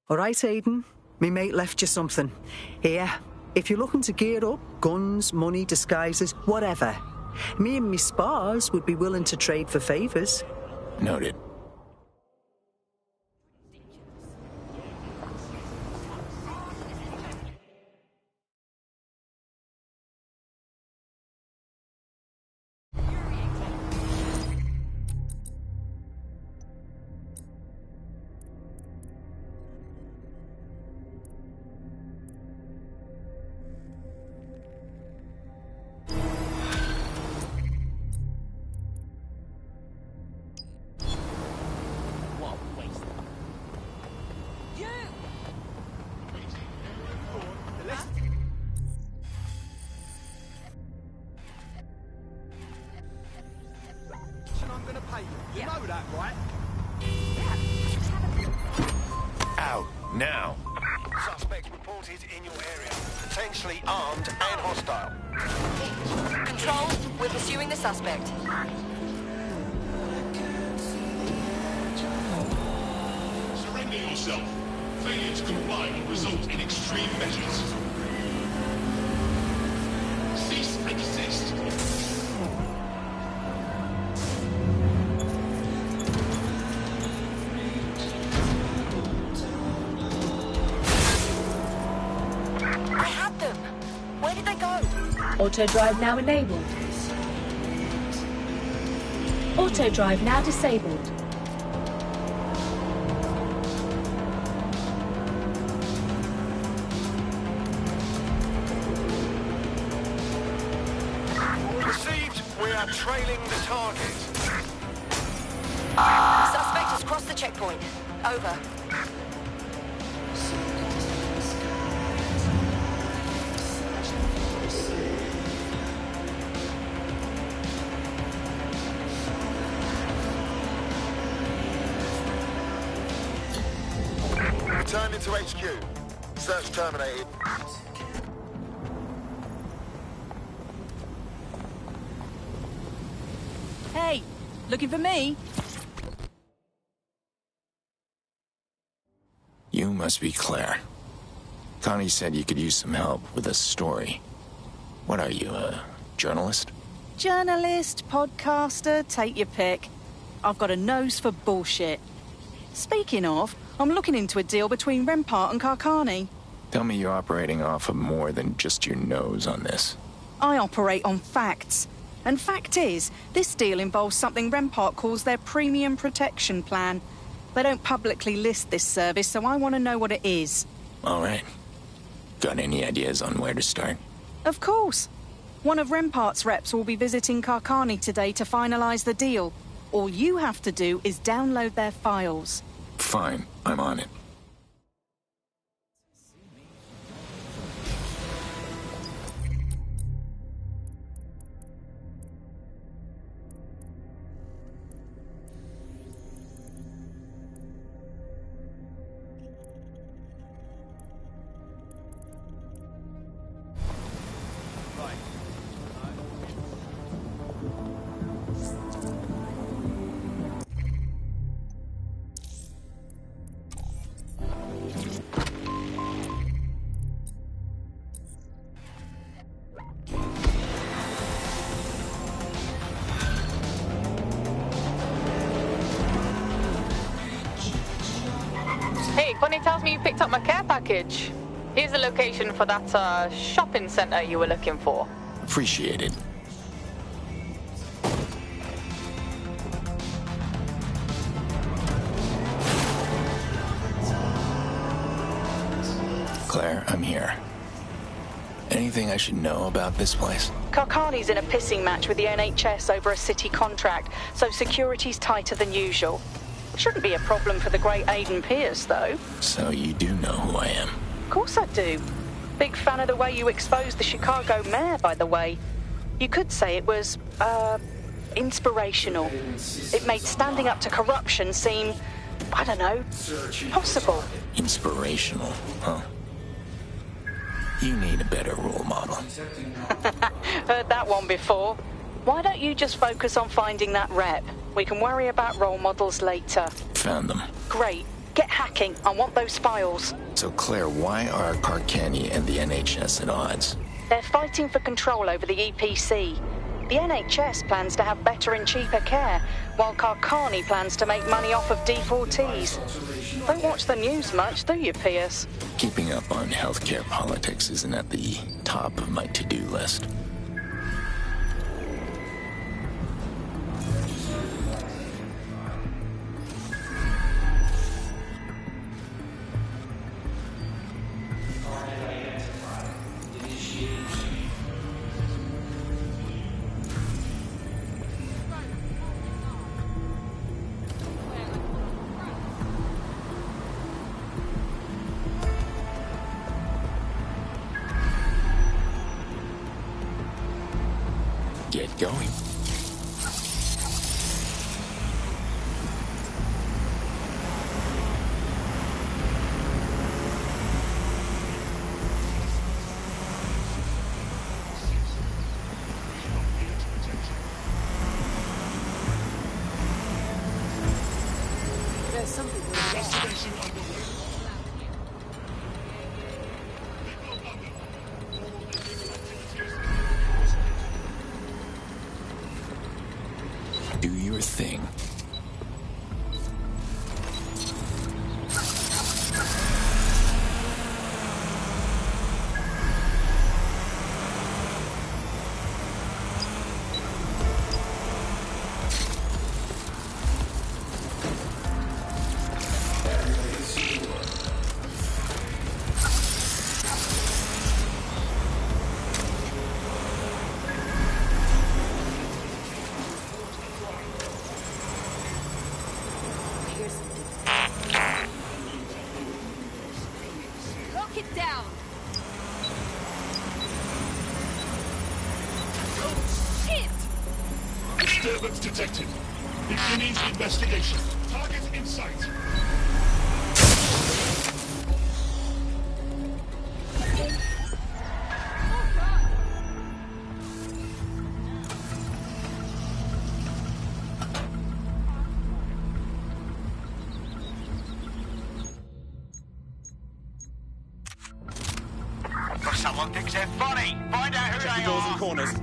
All right, Aiden. Me mate left you something. Here, if you're looking to gear up, guns, money, disguises, whatever. Me and me spars would be willing to trade for favours. Noted. Out now. Suspect reported in your area. Potentially armed and hostile. Control, we're pursuing the suspect. Surrender yourself. Failure to comply will result in extreme measures. Cease and desist. Auto drive now enabled. Auto drive now disabled. Received. We are trailing the target. Suspect has crossed the checkpoint. Over. Return into HQ. Search terminated. Hey, looking for me? You must be Claire. Connie said you could use some help with a story. What are you, a journalist? Journalist, podcaster, take your pick. I've got a nose for bullshit. Speaking of, I'm looking into a deal between Rempart and Carcani. Tell me you're operating off of more than just your nose on this. I operate on facts. And fact is, this deal involves something Rempart calls their premium protection plan. They don't publicly list this service, so I want to know what it is. All right. Got any ideas on where to start? Of course. One of Rempart's reps will be visiting Carcani today to finalize the deal. All you have to do is download their files. Fine, I'm on it. Hey, Connie tells me you picked up my care package. Here's the location for that shopping center you were looking for. Appreciate it. Claire, I'm here. Anything I should know about this place? Carcani's in a pissing match with the NHS over a city contract, so security's tighter than usual. Shouldn't be a problem for the great Aiden Pierce, though. So you do know who I am? Of course I do. Big fan of the way you exposed the Chicago mayor, by the way. You could say it was, inspirational. It made standing up to corruption seem, I don't know, possible. Inspirational, huh? You need a better role model. Heard that one before. Why don't you just focus on finding that rep? We can worry about role models later. Found them. Great. Get hacking. I want those files. So, Claire, why are Carcani and the NHS at odds? They're fighting for control over the EPC. The NHS plans to have better and cheaper care, while Carcani plans to make money off of D4Ts. Don't watch the news much, do you, Pierce? Keeping up on healthcare politics isn't at the top of my to-do list. Get going. There's something with the Investigation underway. Do your thing. Lock it down. Shit! Disturbance detected. Beginning investigation. Target in sight. If someone thinks they're funny, find out who they Doors are. and corners.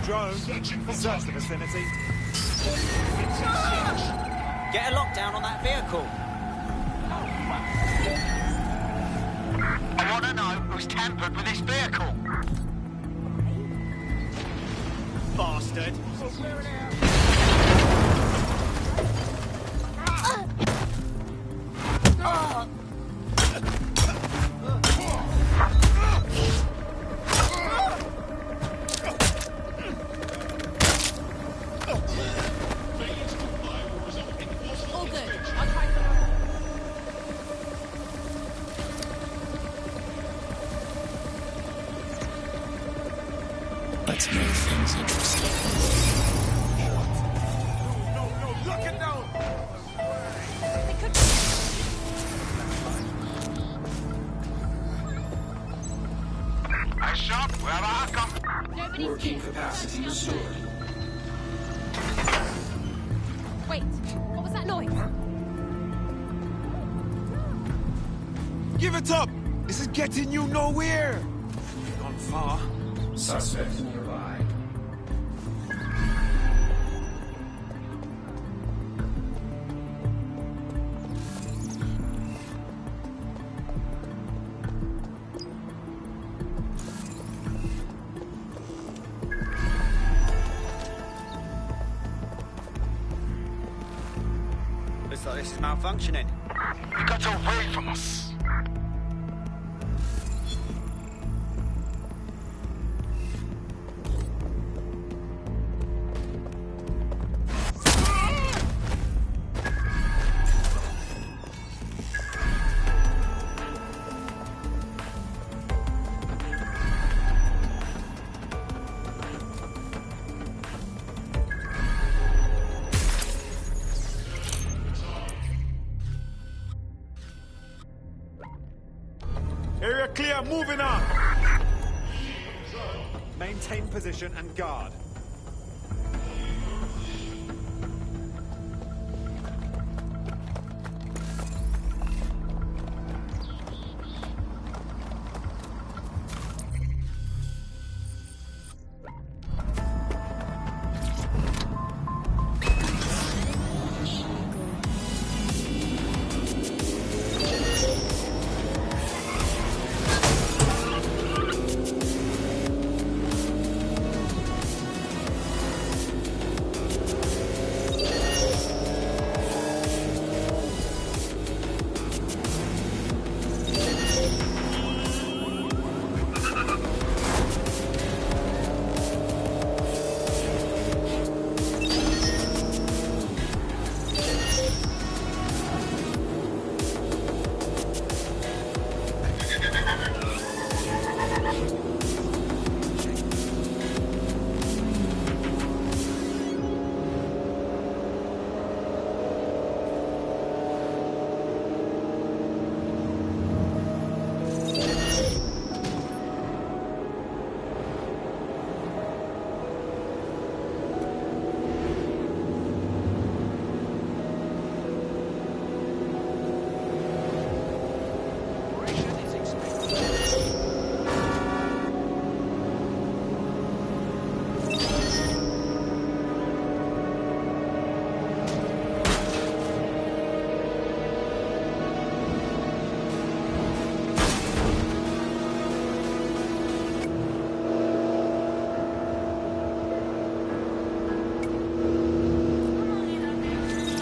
Drone, Searching for search the targets. vicinity. Get a lockdown on that vehicle. I want to know who's tampered with this vehicle. Bastard. Failure to comply will result in forceful All good. intervention. I'll try. Let's make things interesting. No, look it down. Hey, shot, we have a hookup. Nobody's Working here. capacity restored. Wait, what was that noise? Give it up. This is getting you nowhere. Gone far. Suspect nearby. Looks like this is malfunctioning. You got to away from us. clear, moving on! Maintain position and guard.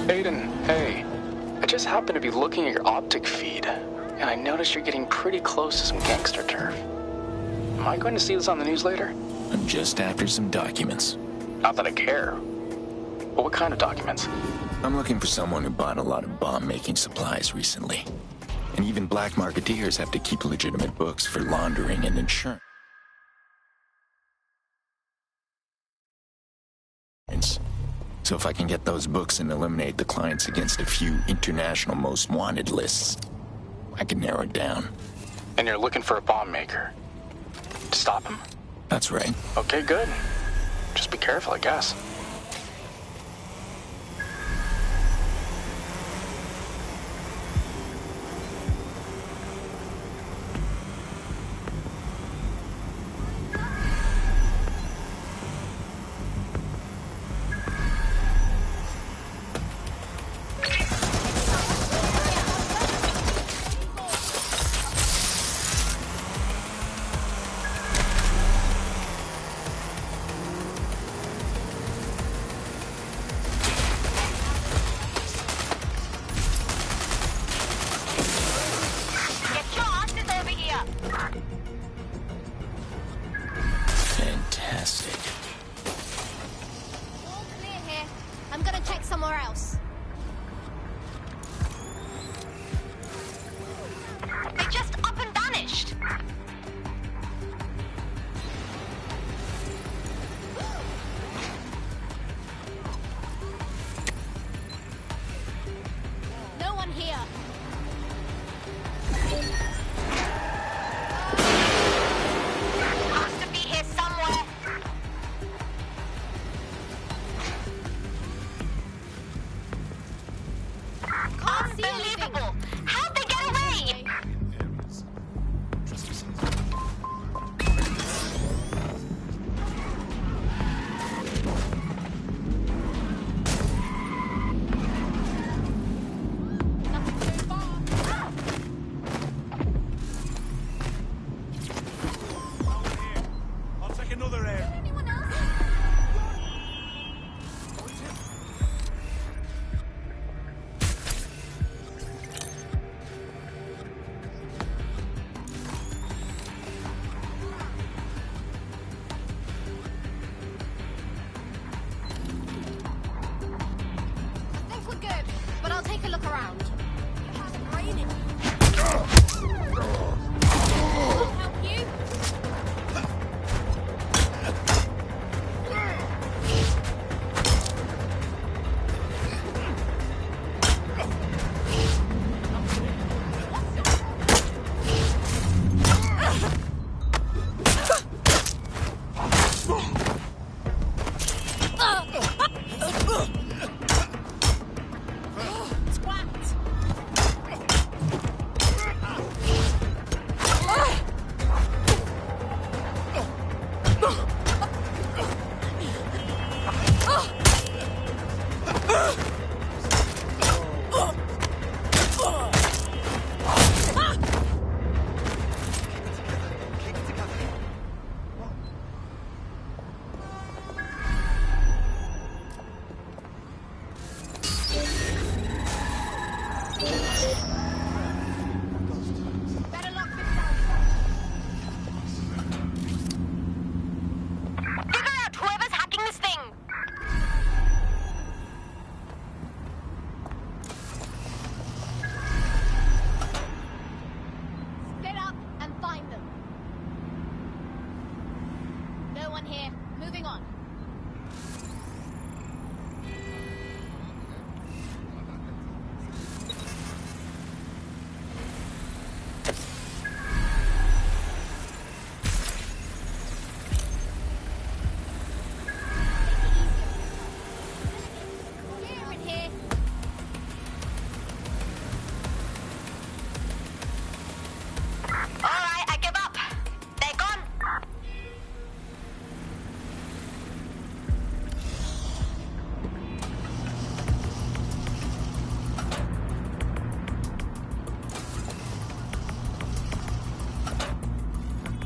Aiden, hey. I just happened to be looking at your optic feed, and I noticed you're getting pretty close to some gangster turf. Am I going to see this on the news later? I'm just after some documents. Not that I care. But what kind of documents? I'm looking for someone who bought a lot of bomb-making supplies recently. And even black marketeers have to keep legitimate books for laundering and insurance. So if I can get those books and eliminate the clients against a few international most wanted lists, I can narrow it down. And you're looking for a bomb maker? To stop him? That's right. Okay, good. Just be careful, I guess. Fantastic. All clear here. I'm gonna check somewhere else. They just up and vanished. No one here. Has to be here somewhere. Unbelievable! How'd they get away? I'll take another air. Anyone else? I think we're good, but I'll take a look around. It has raining. Help you? Better lock this down. Figure out whoever's hacking this thing! Split up and find them. No one here. Moving on. Clear in here. Alright, I give up. They're gone.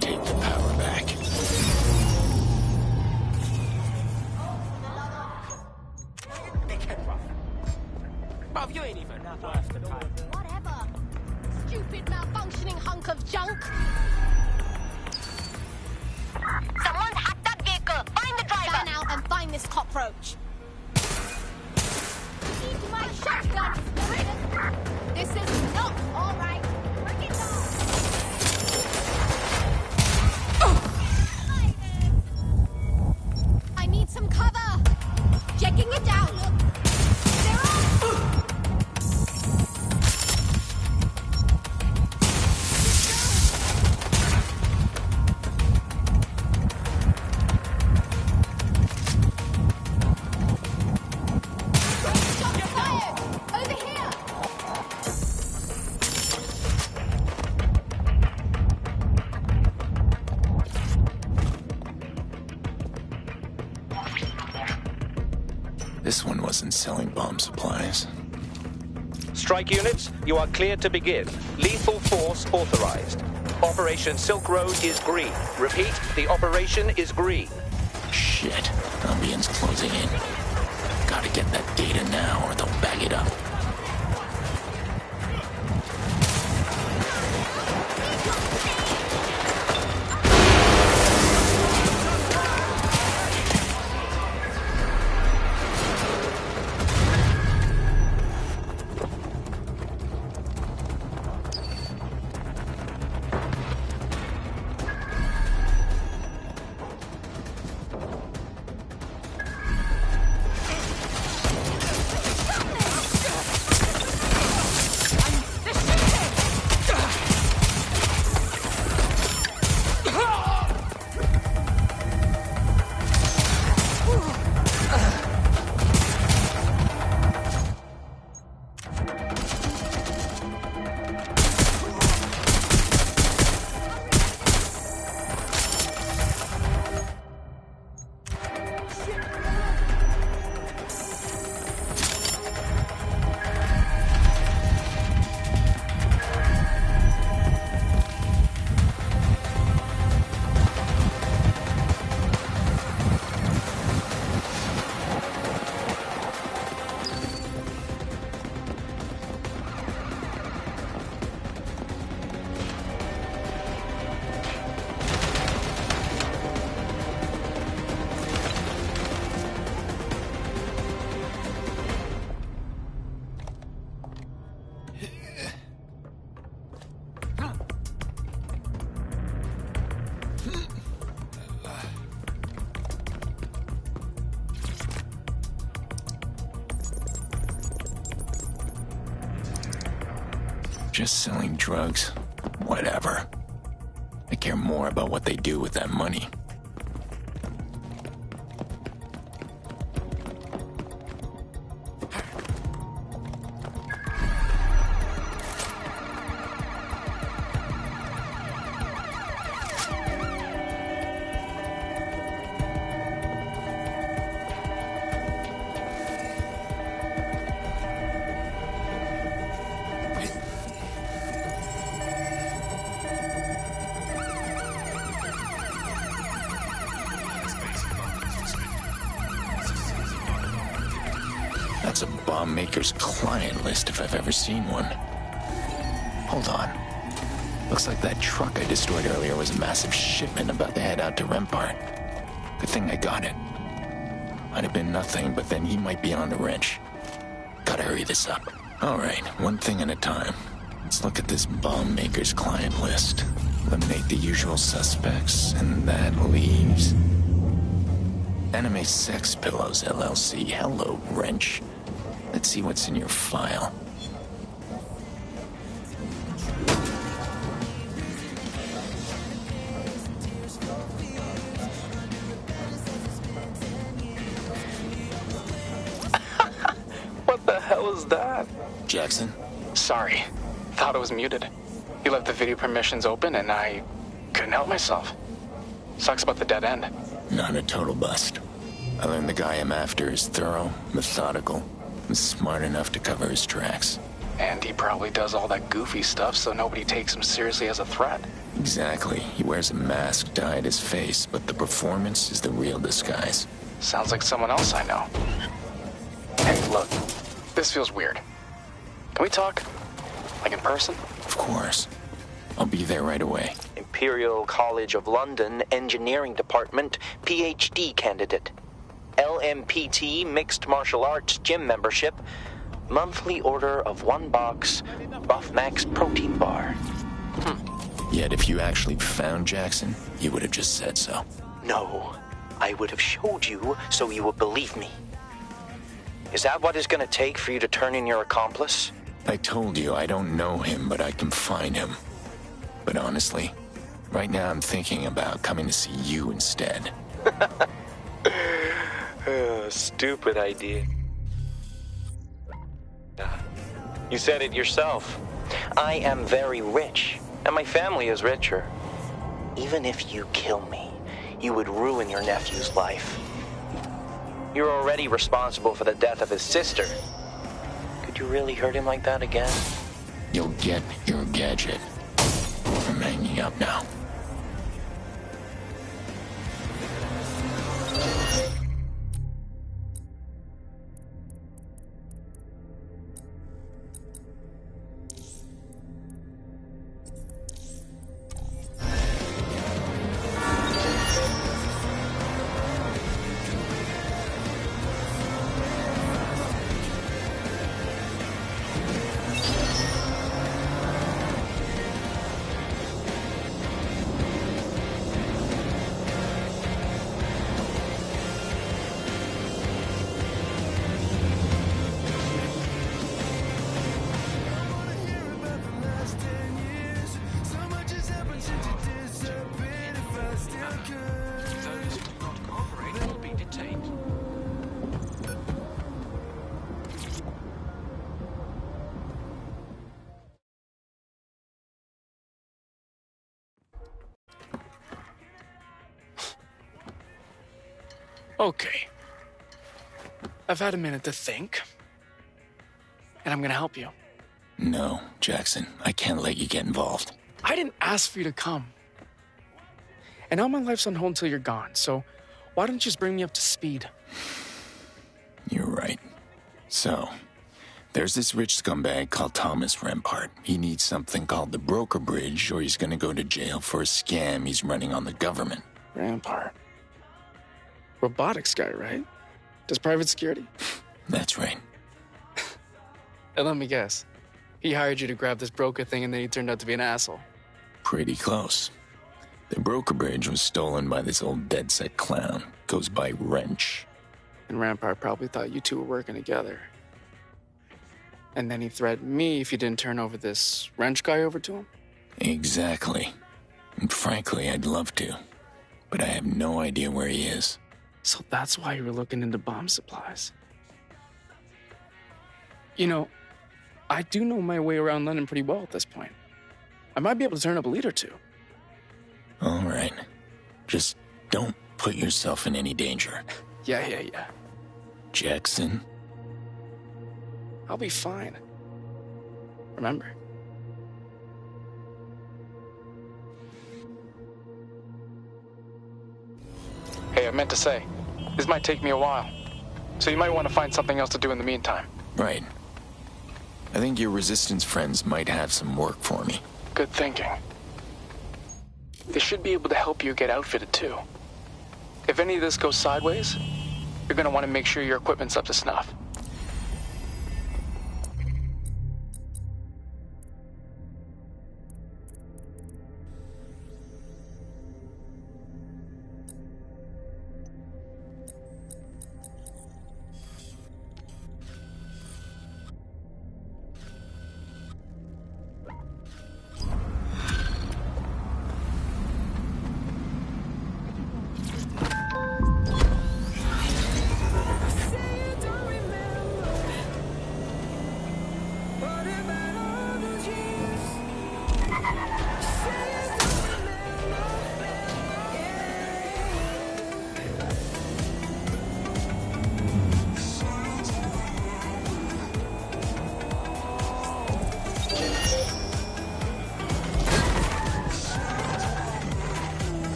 Take the power back. Bruv, you ain't even worth the time. Whatever. Stupid malfunctioning hunk of junk. Someone's hacked that vehicle. Find the driver. Fan out and find this cockroach. Eat my shotgun, spirit. This is not all right. Bring it on. I need some cover. Checking it out. They're on. Shots fired. Over here. This one wasn't selling bomb supplies. Strike units, you are cleared to begin. Lethal force authorized. Operation Silk Road is green. Repeat, the operation is green. Shit. Albion's closing in. Gotta get that data now or they'll bag it up. Just selling drugs. Whatever. I care more about what they do with that money. That's a bomb maker's client list if I've ever seen one. Hold on. Looks like that truck I destroyed earlier was a massive shipment about to head out to Rempart. Good thing I got it. Might have been nothing, but then he might be on the wrench. Gotta hurry this up. Alright, one thing at a time. Let's look at this bomb maker's client list. Eliminate the usual suspects, and that leaves... Anime Sex Pillows, LLC. Hello, wrench. Let's see what's in your file. What the hell is that? Jackson? Sorry. Thought it was muted. You left the video permissions open and I couldn't help myself. Sucks about the dead end. Not a total bust. I learned the guy I'm after is thorough, methodical, and smart enough to cover his tracks. And he probably does all that goofy stuff so nobody takes him seriously as a threat. Exactly. He wears a mask to hide his face, but the performance is the real disguise. Sounds like someone else I know. Hey, look. This feels weird. Can we talk? Like in person? Of course. I'll be there right away. Imperial College of London Engineering Department PhD candidate. LMPT Mixed Martial Arts Gym membership. Monthly order of 1 box Buff Max protein bar. Yet if you actually found Jackson, you would have just said so. No, I would have showed you so you would believe me. Is that what it's gonna take for you to turn in your accomplice? I told you I don't know him, but I can find him. But honestly, right now I'm thinking about coming to see you instead. Stupid idea. You said it yourself. I am very rich, and my family is richer. Even if you kill me, you would ruin your nephew's life. You're already responsible for the death of his sister. Could you really hurt him like that again? You'll get your gadget. I'm hanging up now. Okay. I've had a minute to think. And I'm gonna help you. No, Jackson, I can't let you get involved. I didn't ask for you to come. And now my life's on hold until you're gone, so why don't you just bring me up to speed? You're right. So, there's this rich scumbag called Thomas Rempart. He needs something called the broker bridge, or he's gonna go to jail for a scam he's running on the government. Rempart. Robotics guy, right? Does private security? That's right. And let me guess. He hired you to grab this broker thing and then he turned out to be an asshole. Pretty close. The broker bridge was stolen by this old dead-set clown. Goes by Wrench. And Rampart probably thought you two were working together. And then he threatened me if you didn't turn over this Wrench guy over to him? Exactly. And frankly, I'd love to. But I have no idea where he is. So that's why you were looking into bomb supplies. You know, I do know my way around London pretty well at this point. I might be able to turn up a lead or two. All right. Just don't put yourself in any danger. Yeah. Jackson? I'll be fine. Remember. Hey, I meant to say, this might take me a while. So you might want to find something else to do in the meantime. Right. I think your resistance friends might have some work for me. Good thinking. They should be able to help you get outfitted too. If any of this goes sideways, you're gonna want to make sure your equipment's up to snuff.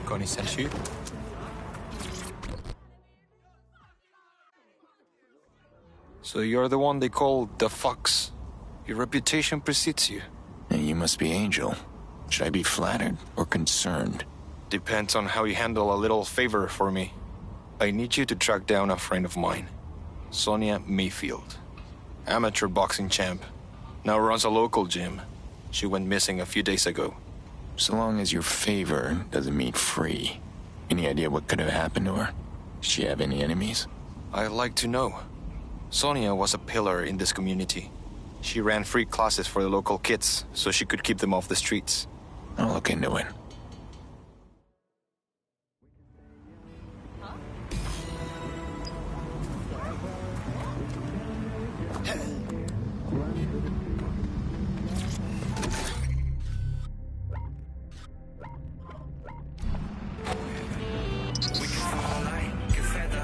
Connie sent you? So you're the one they call the Fox. Your reputation precedes you. And you must be Angel. Should I be flattered or concerned? Depends on how you handle a little favor for me. I need you to track down a friend of mine, Sonia Mayfield. Amateur boxing champ. Now runs a local gym. She went missing a few days ago. So long as your favor doesn't mean free. Any idea what could have happened to her? Does she have any enemies? I'd like to know. Sonia was a pillar in this community. She ran free classes for the local kids so she could keep them off the streets. I'll look into it.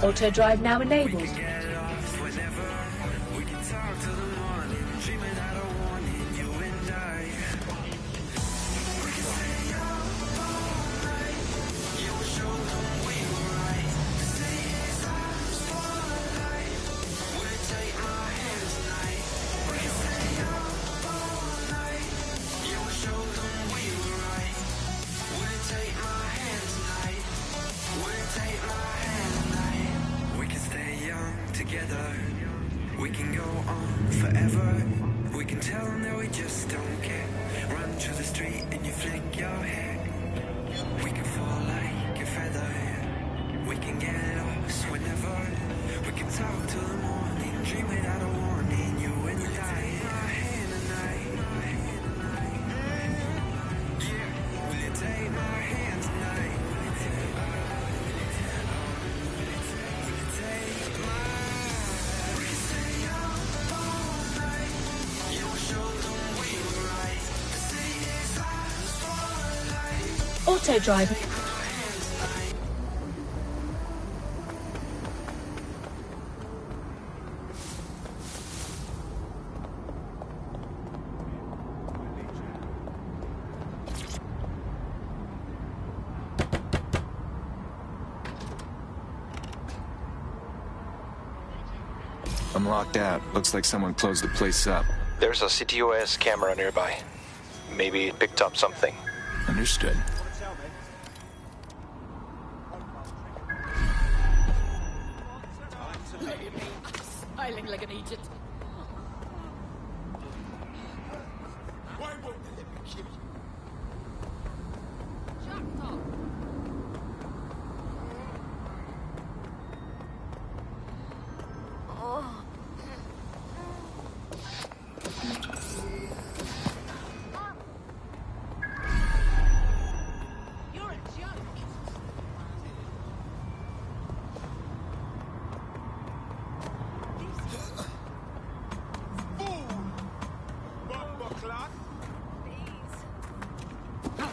Auto drive now enabled. We can go on forever. We can tell them that we just don't care. Run to the street and you flick your hair. We can fall like a feather. We can get lost whenever. We can talk till the morning, dream without a warning. You and I, our hand tonight. Yeah, will you take my hand tonight? Auto drive. I'm locked out. Looks like someone closed the place up. There's a CTOS camera nearby. Maybe it picked up something. Understood. smiling like an idiot. Why won't they let me kill you? Shut up. Oh. You're a joke. Fool! Bumbleclot! Please. Oh,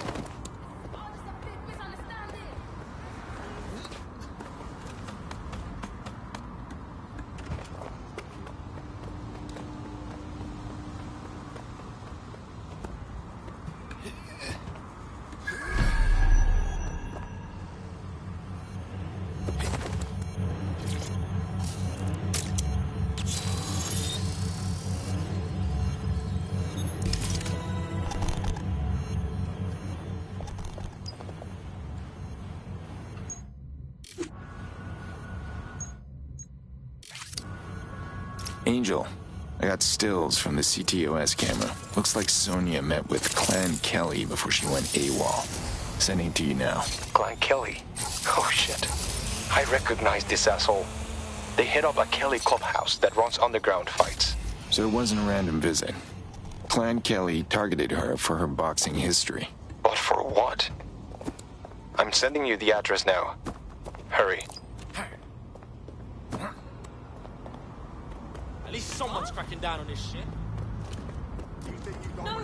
just a big misunderstanding. Angel, I got stills from the CTOS camera. Looks like Sonia met with Clan Kelly before she went AWOL. Sending it to you now. Clan Kelly? Oh shit. I recognize this asshole. They hit up a Kelly clubhouse that runs underground fights. So it wasn't a random visit. Clan Kelly targeted her for her boxing history. But for what? I'm sending you the address now. Hurry. At least someone's cracking down on this shit. You think you No.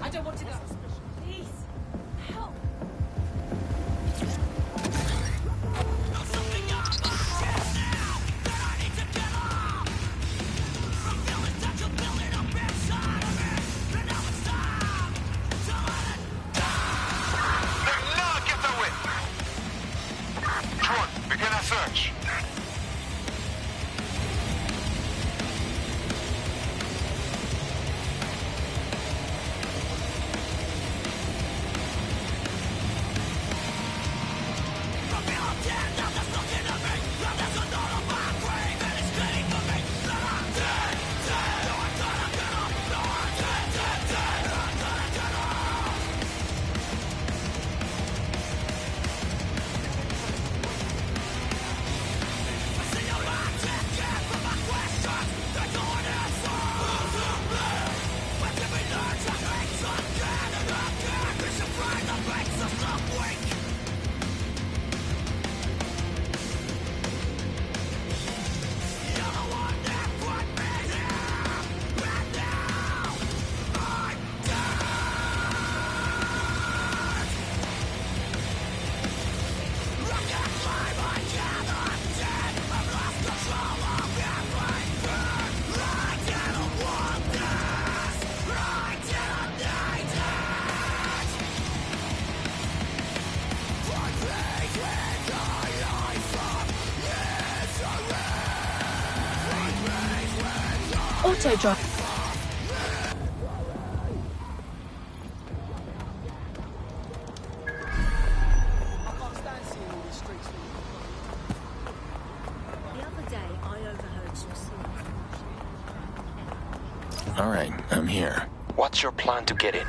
I don't want to go. Please. Help. get away! John, begin a search. Auto drive. The other day, I overheard some All right, I'm here. What's your plan to get in?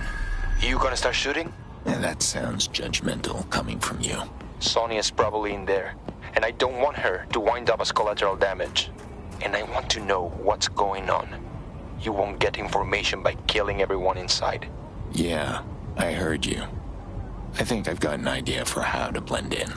You gonna start shooting? And that sounds judgmental coming from you. Sonia's probably in there, and I don't want her to wind up as collateral damage. And I want to know what's going on. You won't get information by killing everyone inside. Yeah, I heard you. I think I've got an idea for how to blend in.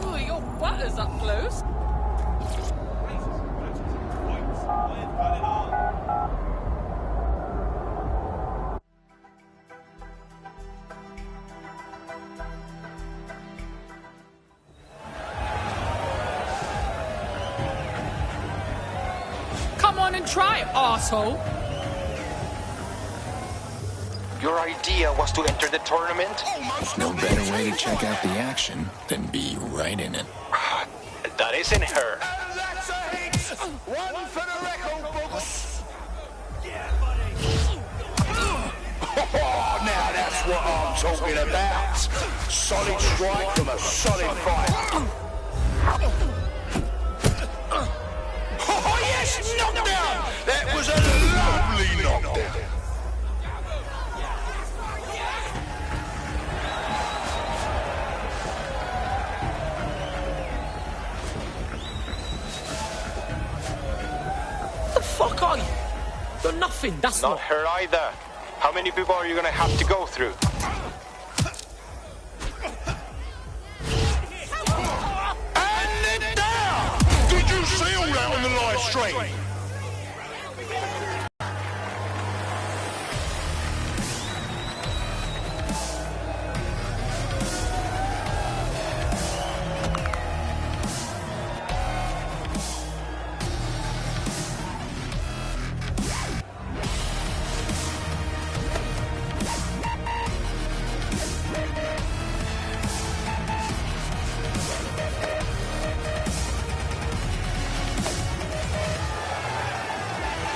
Ooh, your butter's up close. Come on and try it, arsehole. Your idea was to enter the tournament? No better way to check out the action than be right in it. That isn't her. That's a hit! One for the record books! Oh, now that's what I'm talking about. Solid strike from a solid fight. Oh, yes! Knockdown! That was a lovely knockdown. The fuck are you? You're nothing, that's Not her either. How many people are you gonna have to go through? And it down! Did you see all that on the live stream?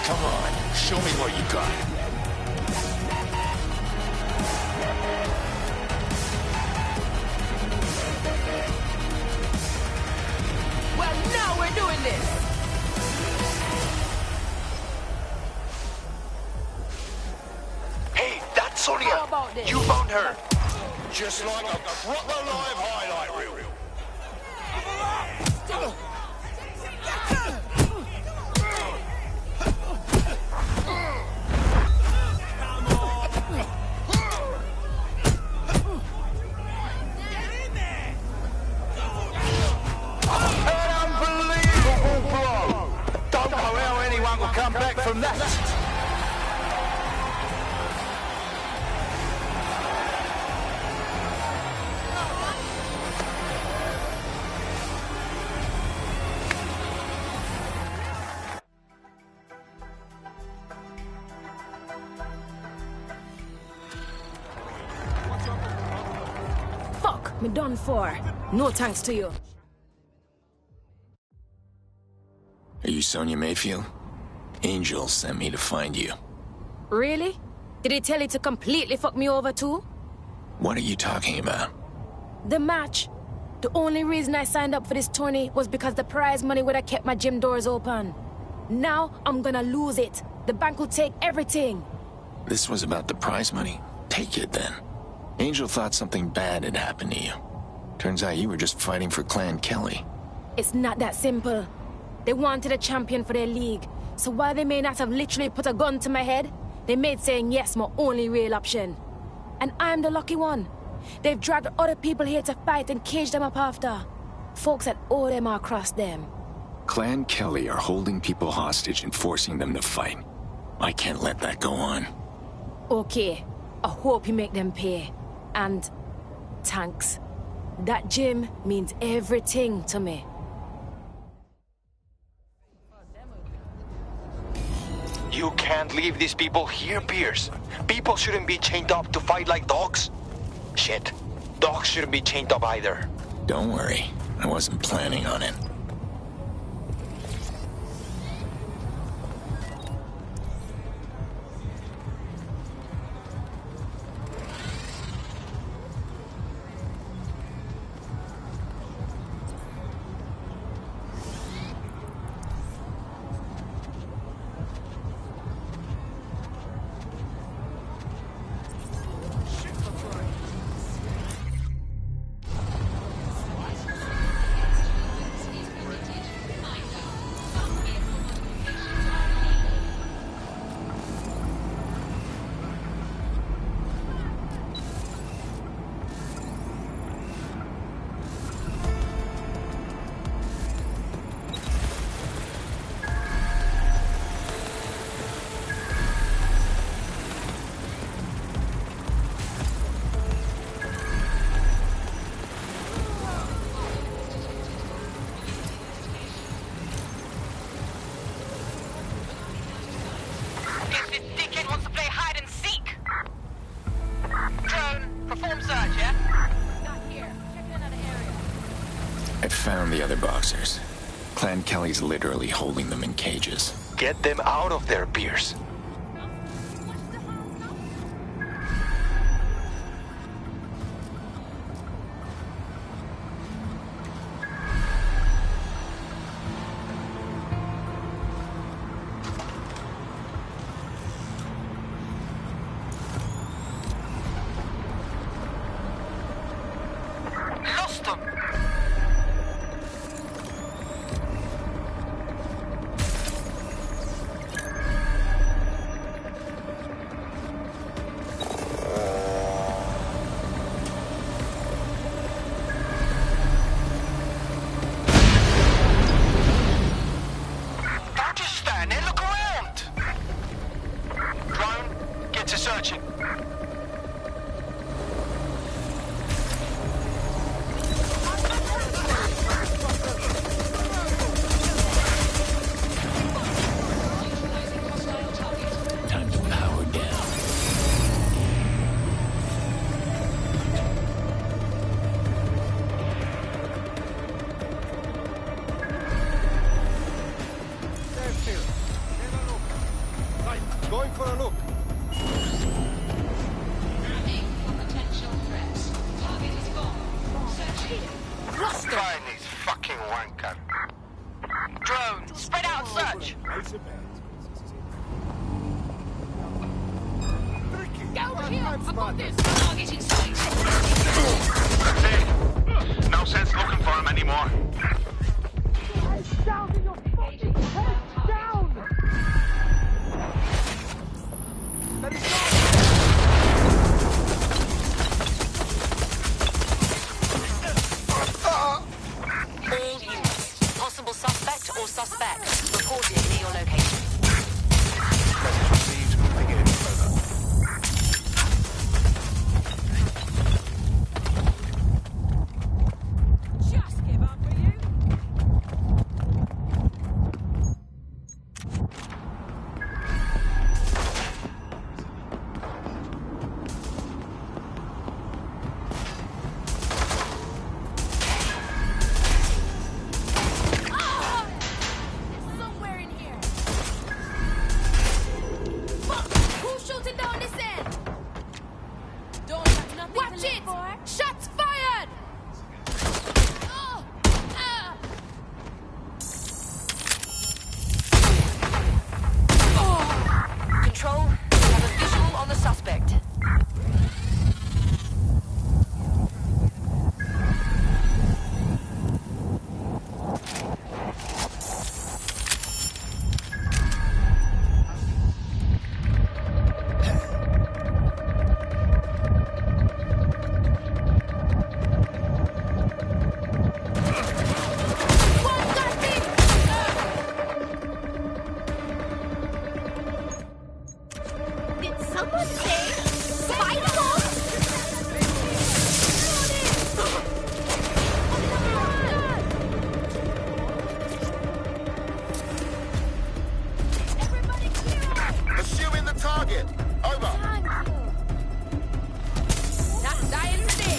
Come on, show me what you got. Well, now we're doing this. Hey, that's Sonia. How about this? You found her. Just like a proper live highlight reel. Come back from that. Fuck, me done for. No thanks to you. Are you Sonia Mayfield? Angel sent me to find you. Really? Did he tell you to completely fuck me over too? What are you talking about? The match. The only reason I signed up for this tourney was because the prize money would have kept my gym doors open. Now I'm gonna lose it. The bank will take everything. This was about the prize money. Take it then. Angel thought something bad had happened to you. Turns out you were just fighting for Clan Kelly. It's not that simple. They wanted a champion for their league. So while they may not have literally put a gun to my head, they made saying yes my only real option. And I'm the lucky one. They've dragged other people here to fight and cage them up after. Folks that owe them or cross them. Clan Kelly are holding people hostage and forcing them to fight. I can't let that go on. Okay, I hope you make them pay. And thanks. That gym means everything to me. You can't leave these people here, Pierce. People shouldn't be chained up to fight like dogs. Shit. Dogs shouldn't be chained up either. Don't worry. I wasn't planning on it. found the other boxers. Clan Kelly's literally holding them in cages. Get them out of there, Pierce. No sense looking for him anymore. All units, possible suspect or suspect, reported near your location. Message received. Moving in. Over. Just give up, will you? Somewhere in here. Who's shooting down this end? Don't have nothing Watch to it! For. Shots fired! Control, we have a visual on the suspect. Did someone say spider? Assuming the target. Over. Not dying today.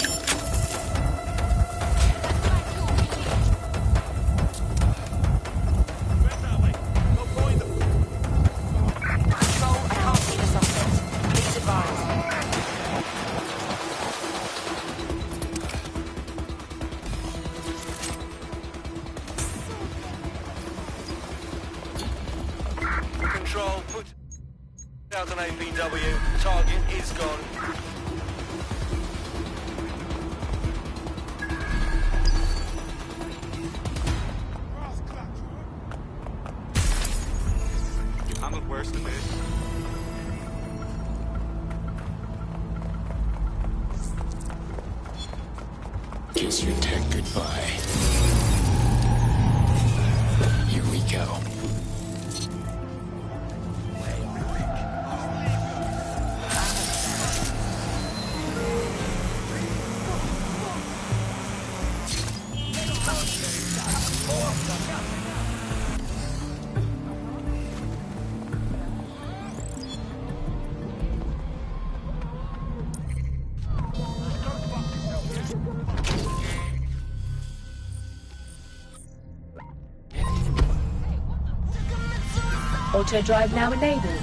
Control, I can't see the suspect. Please advise. Control, put out an APW. Target is gone. You've handled worse than this. Kiss your tech goodbye. Here we go. Auto drive now enabled.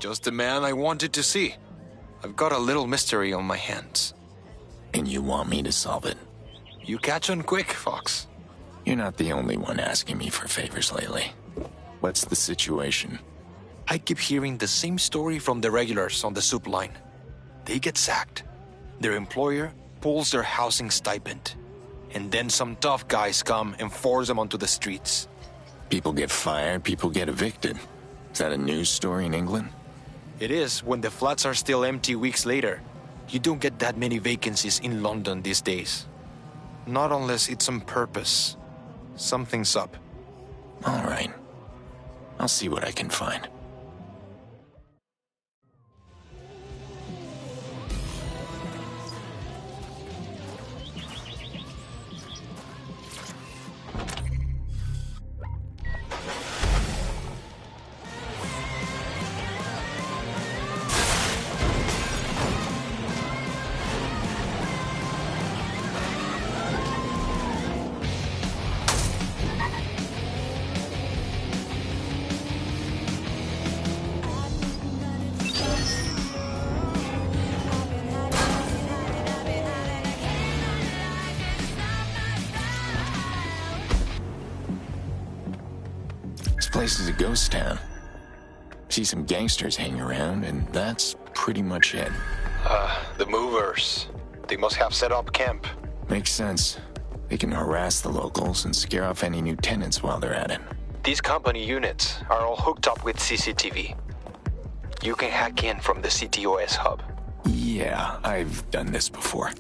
Just the man I wanted to see. I've got a little mystery on my hands. And you want me to solve it? You catch on quick, Fox. You're not the only one asking me for favors lately. What's the situation? I keep hearing the same story from the regulars on the soup line. They get sacked. Their employer pulls their housing stipend. And then some tough guys come and force them onto the streets. People get fired, people get evicted. Is that a news story in England? It is when the flats are still empty weeks later. You don't get that many vacancies in London these days. Not unless it's on purpose. Something's up. All right. I'll see what I can find. This place is a ghost town. See some gangsters hang around, and that's pretty much it. The movers. They must have set up camp. Makes sense. They can harass the locals and scare off any new tenants while they're at it. These company units are all hooked up with CCTV. You can hack in from the CTOS hub. Yeah, I've done this before.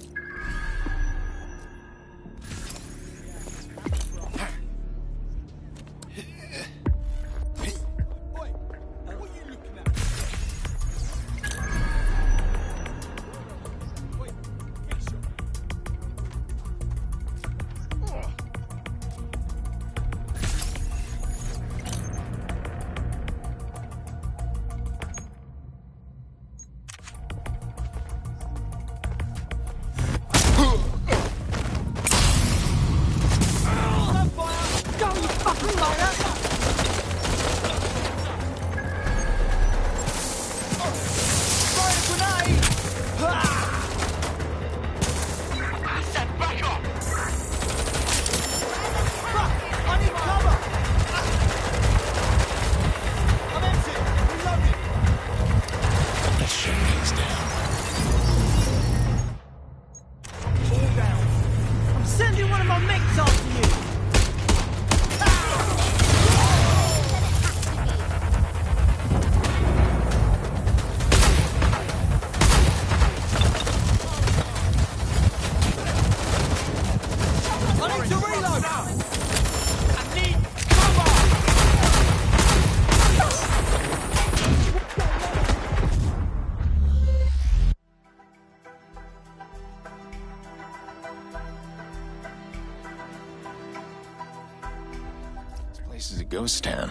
Place is a ghost town.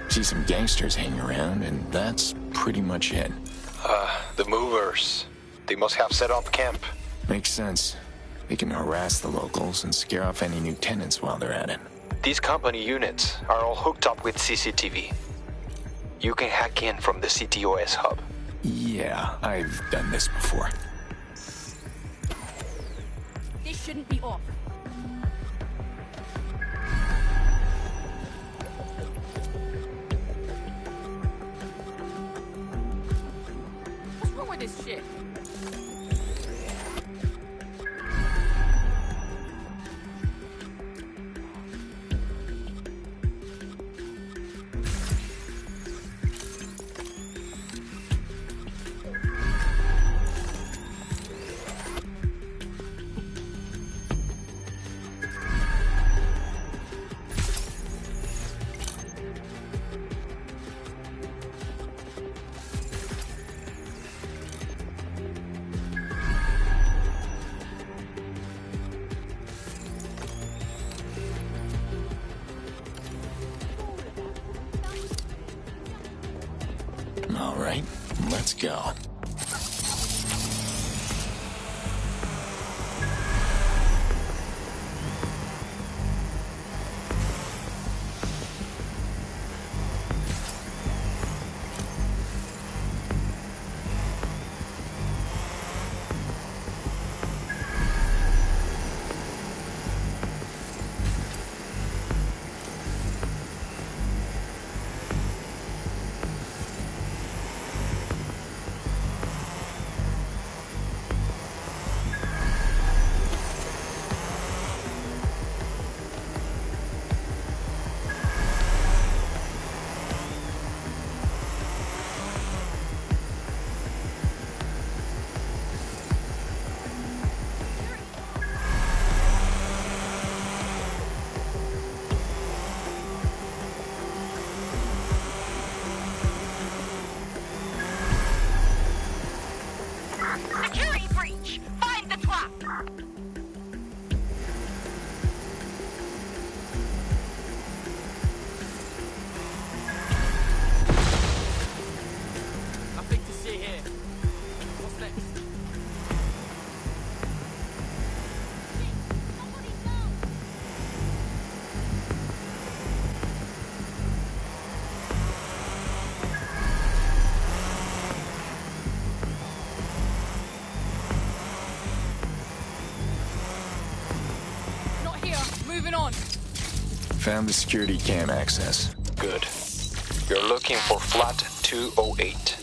See some gangsters hanging around, and that's pretty much it. The movers. They must have set up camp. Makes sense. They can harass the locals and scare off any new tenants while they're at it. These company units are all hooked up with CCTV. You can hack in from the CTOS hub. Yeah, I've done this before. This shouldn't be off. What's wrong with this shit? All right, let's go. Security breach! Find the trap! Nothing to see here. What's next? Not here. Moving on. Found the security cam access. Good. You're looking for flat 208.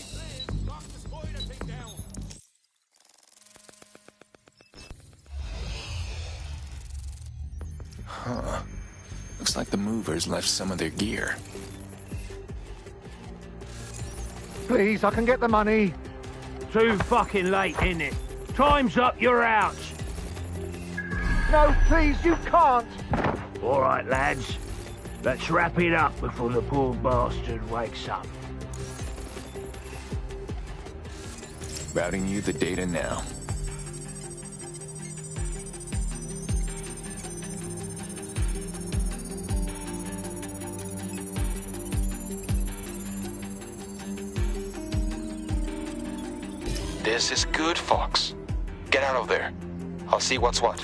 Huh. Looks like the movers left some of their gear. Please, I can get the money. Too fucking late, innit? Time's up, you're out. No, please, you can't. All right, lads. Let's wrap it up before the poor bastard wakes up. Routing you the data now. This is good, Fox. Get out of there. I'll see what's what.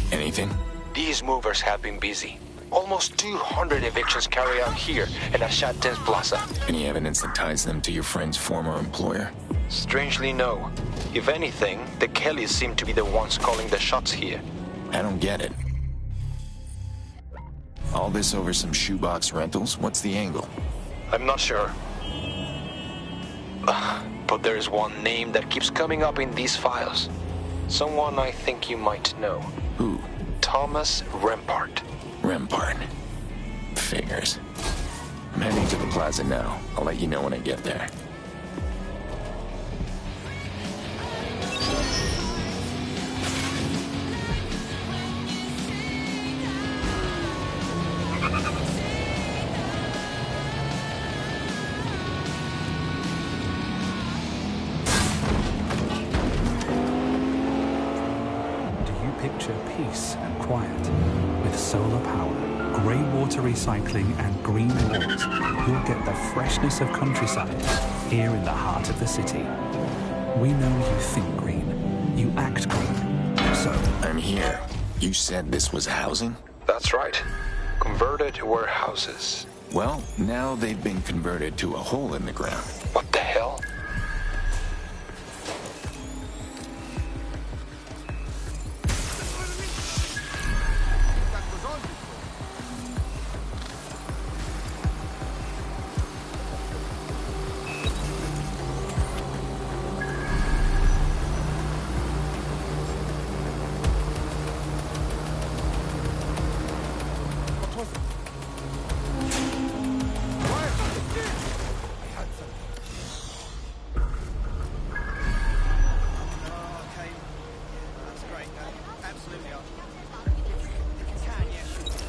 Anything? These movers have been busy. Almost 200 evictions carried out here and at Shatten's Plaza. Any evidence that ties them to your friend's former employer? Strangely, no. If anything, the Kellys seem to be the ones calling the shots here. I don't get it. All this over some shoebox rentals? What's the angle? I'm not sure. But there's one name that keeps coming up in these files. Someone I think you might know. Who? Thomas Rempart. Rempart. Figures. I'm heading to the plaza now. I'll let you know when I get there. do you picture peace and quiet? With solar power, grey water recycling and green walls, you'll get the freshness of countryside here in the heart of the city. We know you think green, you act green, so... I'm here. You said this was housing? That's right. Converted warehouses. Well, now they've been converted to a hole in the ground. What the hell?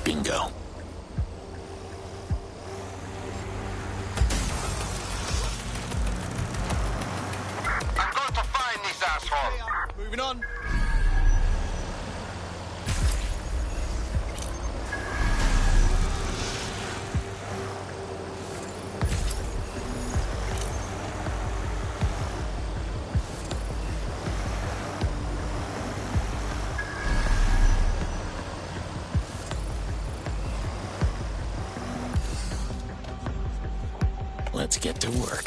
Bingo. I'm going to find this asshole. Moving on. Let's get to work.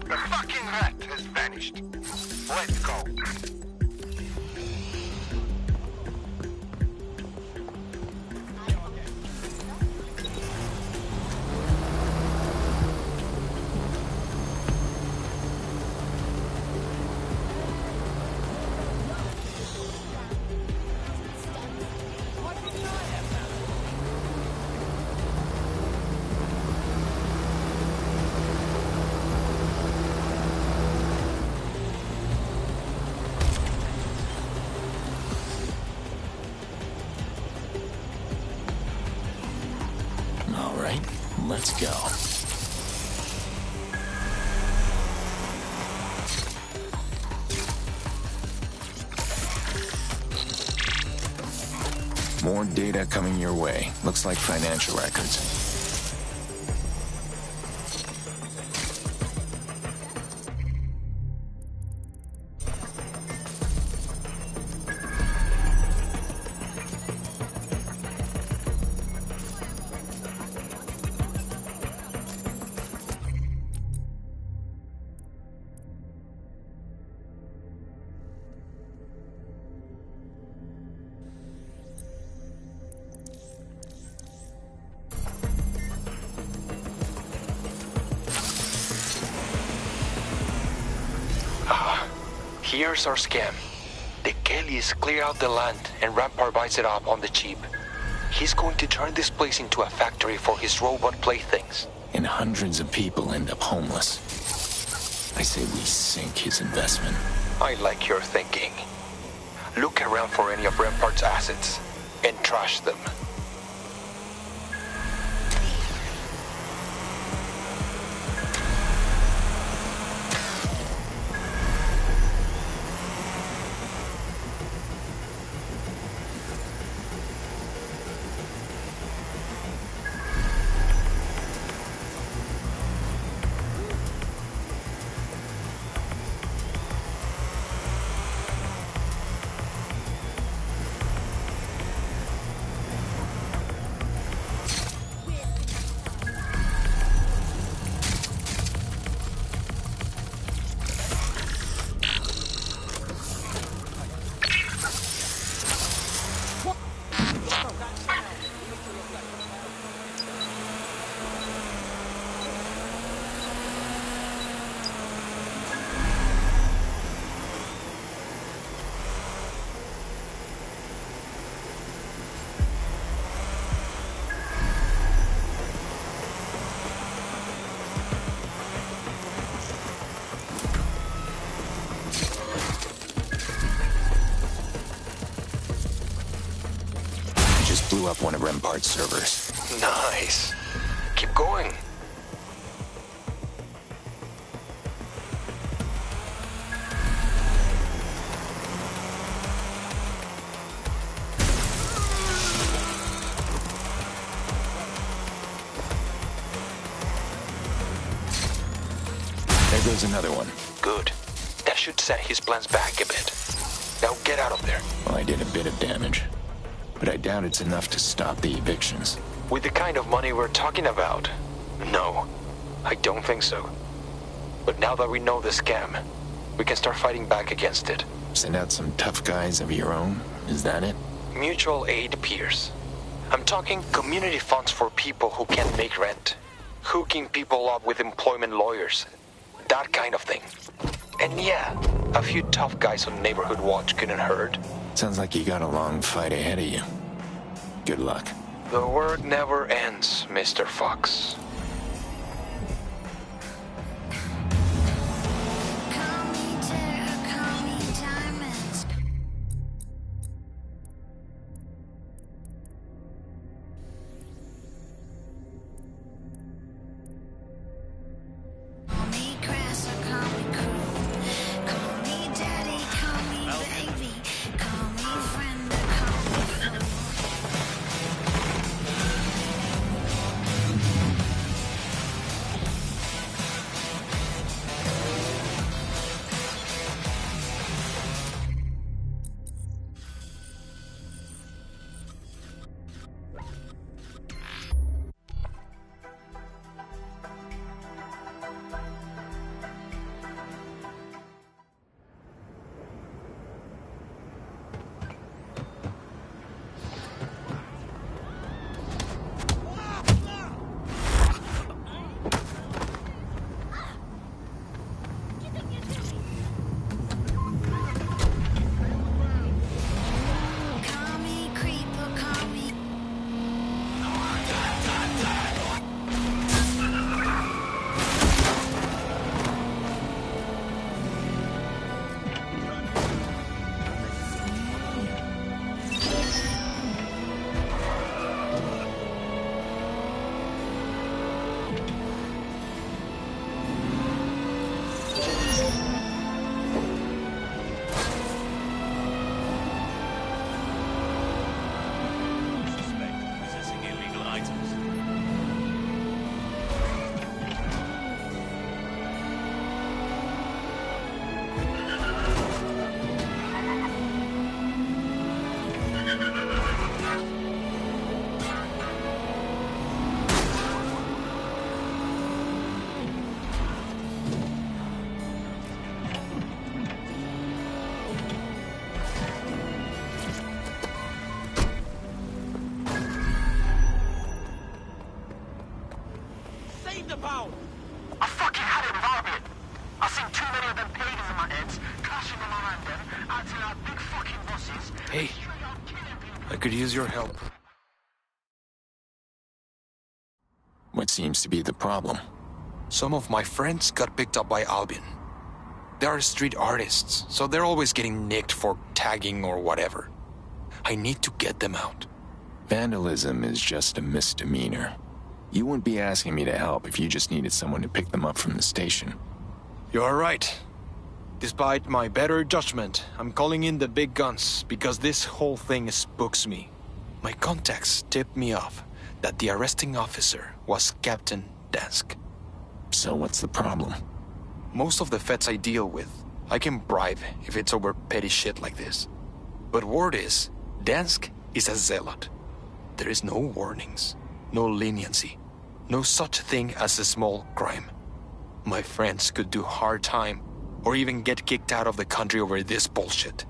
The fucking rat has vanished. Let's go. All right, let's go. More data coming your way. Looks like financial records. Here's our scam. The Kellys clear out the land and Rampart buys it up on the cheap. He's going to turn this place into a factory for his robot playthings. And hundreds of people end up homeless. I say we sink his investment. I like your thinking. Look around for any of Rampart's assets and trash them. Blew up one of Rampart's servers. Nice. Keep going. There goes another one. Good. That should set his plans back a bit. Now get out of there. Well, I did a bit of damage, but I doubt it's enough to stop the evictions. With the kind of money we're talking about, no, I don't think so. But now that we know the scam, we can start fighting back against it. Send out some tough guys of your own? Is that it? Mutual aid peers. I'm talking community funds for people who can't make rent. Hooking people up with employment lawyers. That kind of thing. And yeah, a few tough guys on Neighborhood Watch couldn't hurt. Sounds like you got a long fight ahead of you. Good luck. The work never ends, Mr. Fox. I fucking had it with Albion. I've seen too many of them pagans in my heads, clashing them around them, acting like big fucking bosses. Hey, I could use your help. What seems to be the problem? Some of my friends got picked up by Albion. They are street artists, so they're always getting nicked for tagging or whatever. I need to get them out. Vandalism is just a misdemeanor. You wouldn't be asking me to help if you just needed someone to pick them up from the station. You're right. Despite my better judgment, I'm calling in the big guns because this whole thing spooks me. My contacts tipped me off that the arresting officer was Captain Dansk. So what's the problem? Most of the feds I deal with, I can bribe if it's over petty shit like this. But word is, Dansk is a zealot. There is no warnings, no leniency, no such thing as a small crime. My friends could do hard time, or even get kicked out of the country over this bullshit.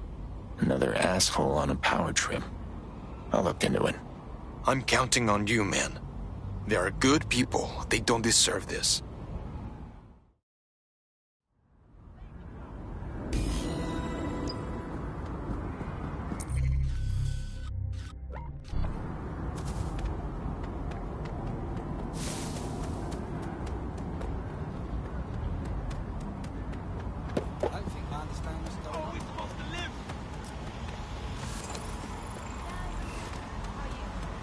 Another asshole on a power trip. I'll look into it. I'm counting on you, man. They are good people. They don't deserve this.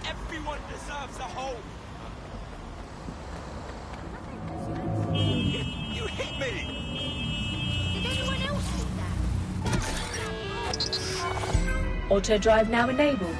Everyone deserves a home. Auto drive now enabled.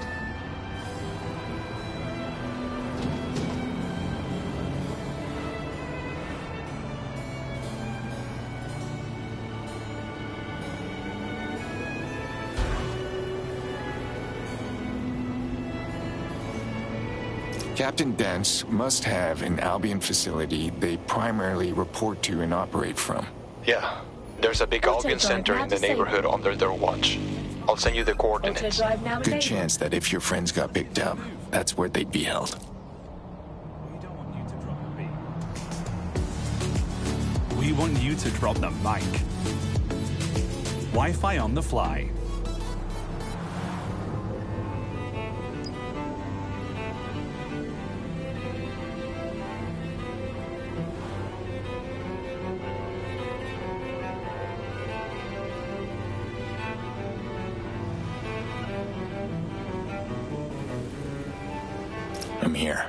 Captain Dents must have an Albion facility they primarily report to and operate from. Yeah, there's a big Albion center in the neighborhood under their watch. I'll send you the coordinates. Good chance that if your friends got picked up, that's where they'd be held. We want you to drop the mic. Wi-Fi on the fly. I'm here.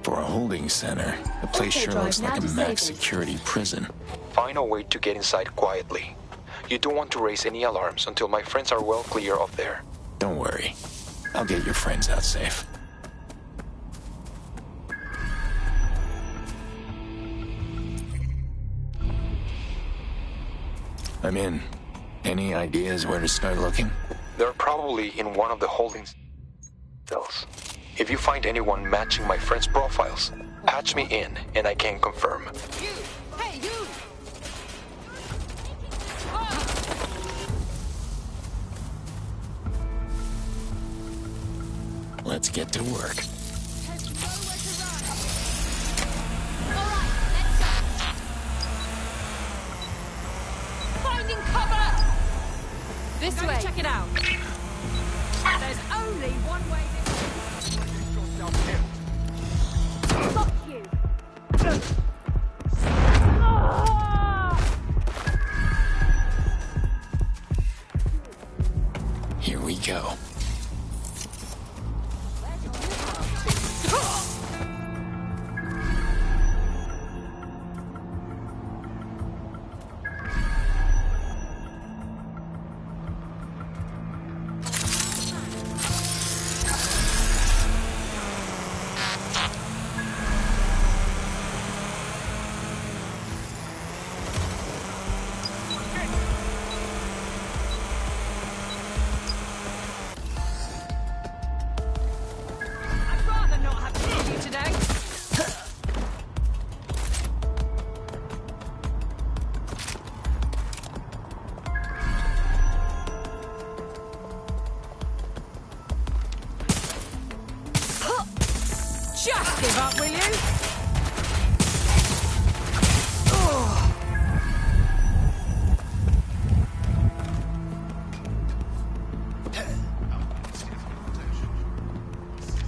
For a holding center, the place sure looks like a max security prison. Find a way to get inside quietly. You don't want to raise any alarms until my friends are well clear of there. Don't worry. I'll get your friends out safe. I'm in. Any ideas where to start looking? They're probably in one of the holding cells. If you find anyone matching my friends' profiles, patch me in and I can confirm. You! Hey, you! Let's get to work. Finding cover! This way. Check it out. There's only one way Fuck you! Here we go. Just give up, will you?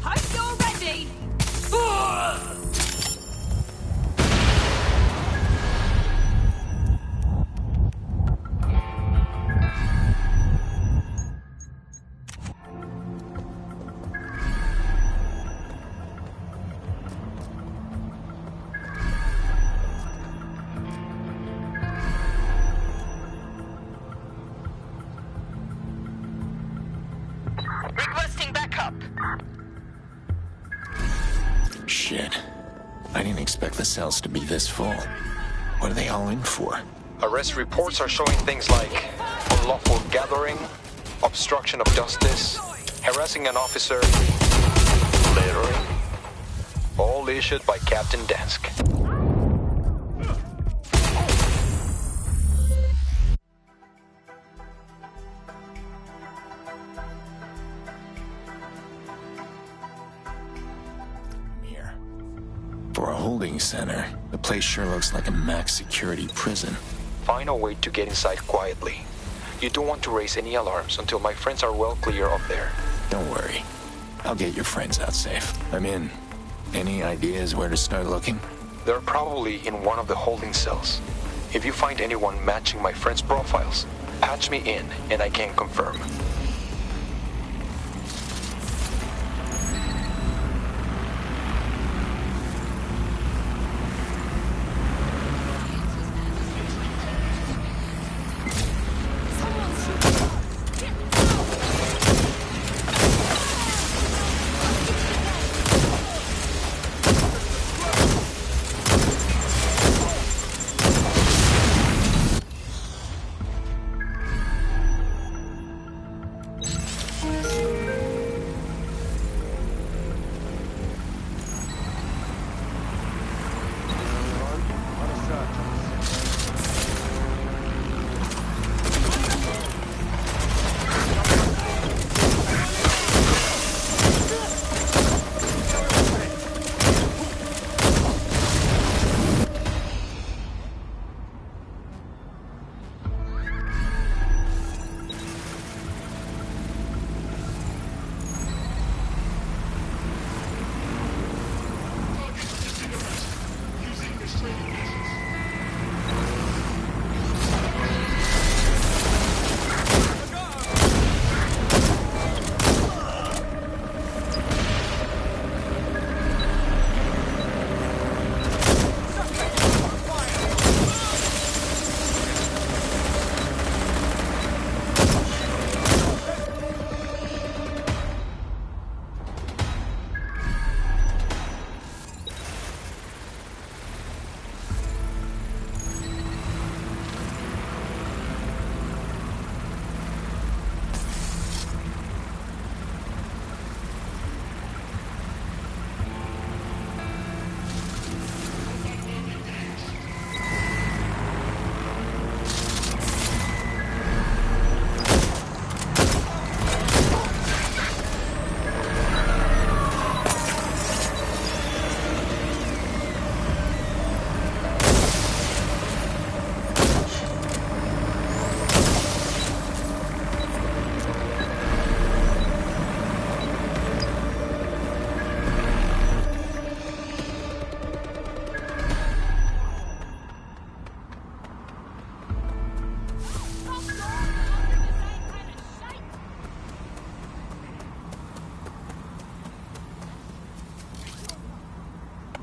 Hope you're ready! Requesting backup. Shit. I didn't expect the cells to be this full. What are they all in for? Arrest reports are showing things like unlawful gathering, obstruction of justice, harassing an officer, littering. All issued by Captain Dansk. For a holding center, the place sure looks like a max security prison. Find a way to get inside quietly. You don't want to raise any alarms until my friends are well clear of there. Don't worry. I'll get your friends out safe. I'm in. Any ideas where to start looking? They're probably in one of the holding cells. If you find anyone matching my friends' profiles, patch me in and I can confirm.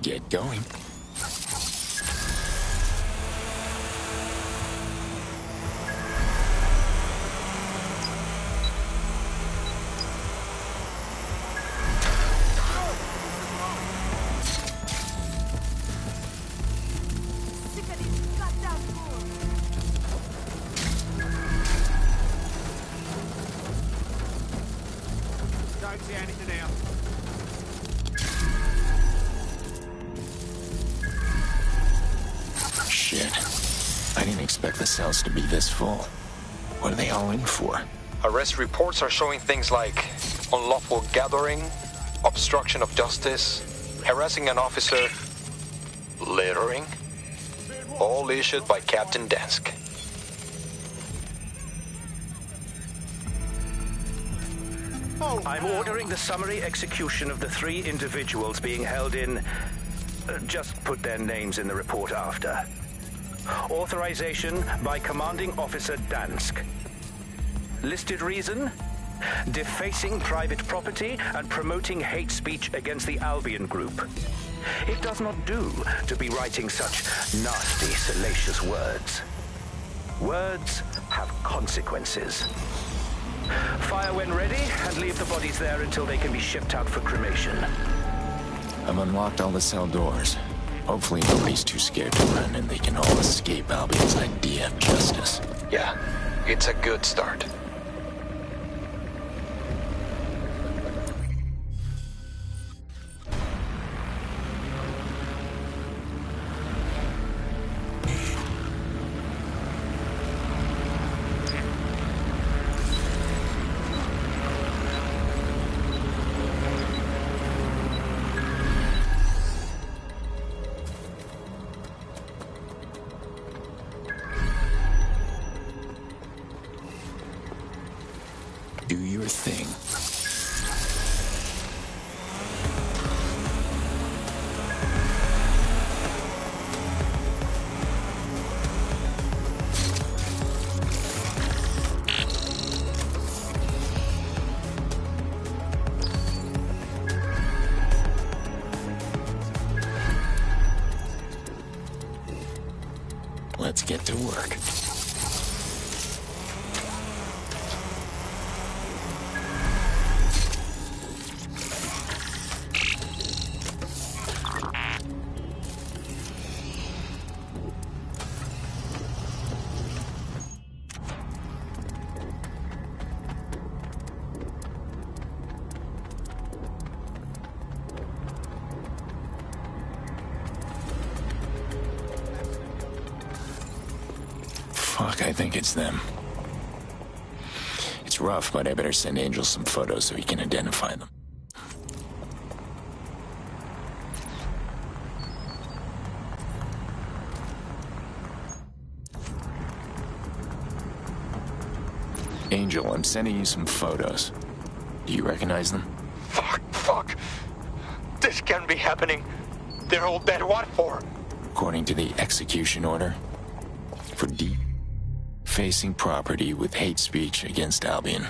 Get going. Don't see anything here. Shit. I didn't expect the cells to be this full. What are they all in for? Arrest reports are showing things like unlawful gathering, obstruction of justice, harassing an officer, littering, all issued by Captain Dansk. I'm ordering the summary execution of the 3 individuals being held in... just put their names in the report after. Authorization by Commanding Officer Dansk. Listed reason? Defacing private property and promoting hate speech against the Albion Group. It does not do to be writing such nasty, salacious words. Words have consequences. Fire when ready, and leave the bodies there until they can be shipped out for cremation. I've unlocked all the cell doors. Hopefully nobody's too scared to run and they can all escape Albion's idea of justice. Yeah, it's a good start. Do your thing. Let's get to work. Fuck, I think it's them. It's rough, but I better send Angel some photos so he can identify them. Angel, I'm sending you some photos. Do you recognize them? Fuck. This can't be happening. They're all dead. What for? According to the execution order, for defacing property with hate speech against Albion.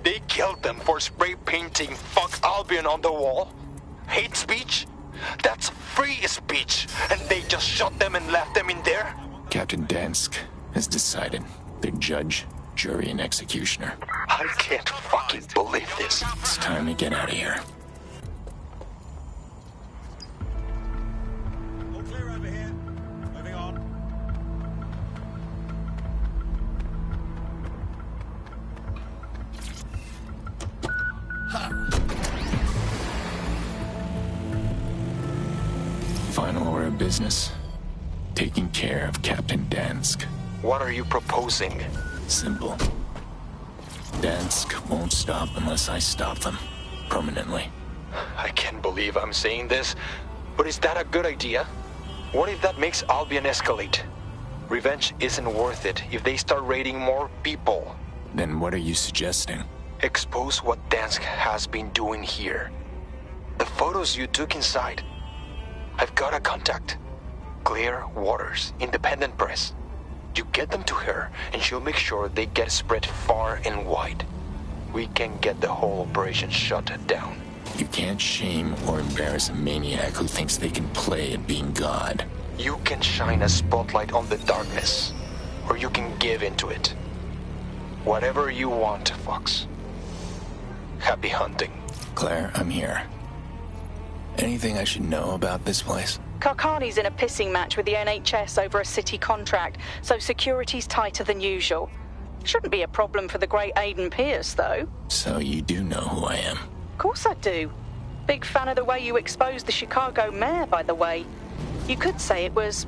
They killed them for spray painting "fuck Albion" on the wall? Hate speech? That's free speech, and they just shot them and left them in there? Captain Dansk has decided. They're judge, jury, and executioner. I can't fucking believe this. It's time to get out of here. All clear over here. Moving on. Final order of business. Taking care of Captain Dansk. What are you proposing? Simple. Dansk won't stop unless I stop them. Permanently. I can't believe I'm saying this, but is that a good idea? What if that makes Albion escalate? Revenge isn't worth it if they start raiding more people. Then what are you suggesting? Expose what Dansk has been doing here. The photos you took inside. I've got a contact. Clear Waters, independent press. You get them to her, and she'll make sure they get spread far and wide. We can get the whole operation shut down. You can't shame or embarrass a maniac who thinks they can play at being God. You can shine a spotlight on the darkness, or you can give into it. Whatever you want, Fox. Happy hunting. Claire, I'm here. Anything I should know about this place? Karkani's in a pissing match with the NHS over a city contract, so security's tighter than usual. Shouldn't be a problem for the great Aiden Pierce, though. So you do know who I am? Of course I do. Big fan of the way you exposed the Chicago mayor, by the way. You could say it was,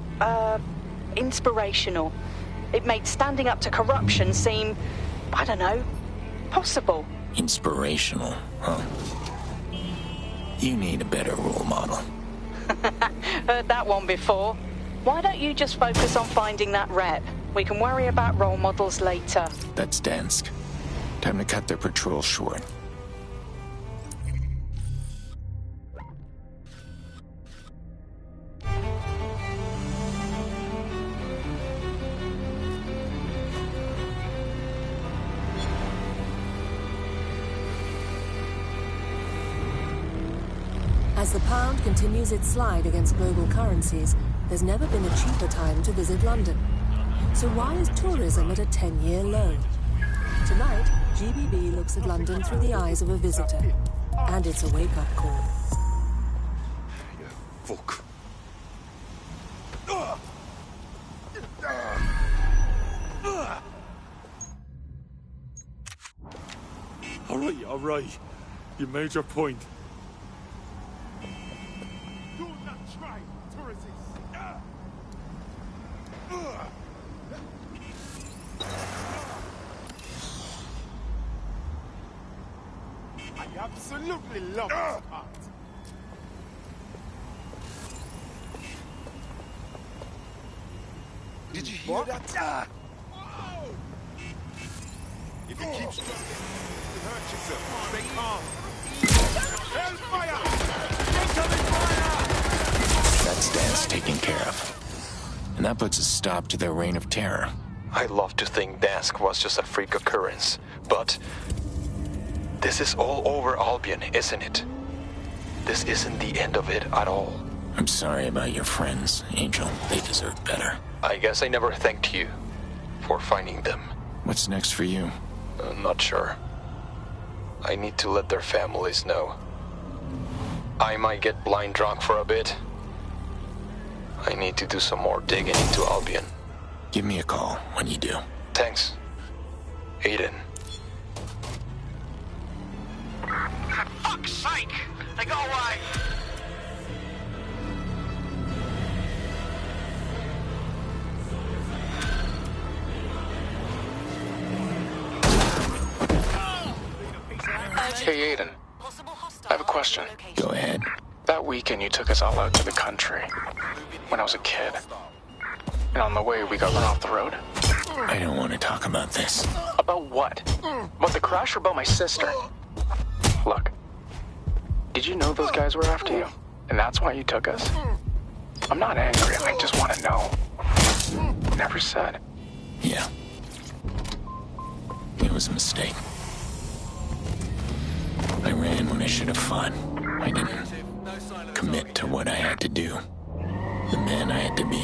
inspirational. It made standing up to corruption seem, I don't know, possible. Inspirational, huh? You need a better role model. Heard that one before. Why don't you just focus on finding that rep? We can worry about role models later. That's Dansk. Time to cut their patrol short. As the pound continues its slide against global currencies, there's never been a cheaper time to visit London. So why is tourism at a 10-year low? Tonight, GBB looks at London through the eyes of a visitor. And it's a wake-up call. Fuck. All right. You made your point. Do not try, tourists. I absolutely love this part. Did you hear that? If you keep struggling, you hurt yourself. Stay calm. Hellfire! Incoming fire! That's Dansk taken care of. And that puts a stop to their reign of terror. I love to think Dansk was just a freak occurrence, but this is all over Albion, isn't it? This isn't the end of it at all. I'm sorry about your friends, Angel. They deserve better. I guess I never thanked you for finding them. What's next for you? Not sure. I need to let their families know. I might get blind drunk for a bit. I need to do some more digging into Albion. Give me a call when you do. Thanks, Aiden. For fuck's sake! They got away! Hey, Aiden. I have a question. Go ahead. That weekend you took us all out to the country. When I was a kid. And on the way, we got run off the road. I don't want to talk about this. About what? About the crash or about my sister? Look. Did you know those guys were after you? And that's why you took us? I'm not angry. I just want to know. Never said. Yeah. It was a mistake. I ran when I should have fought. I didn't commit to what I had to do. The man I had to be.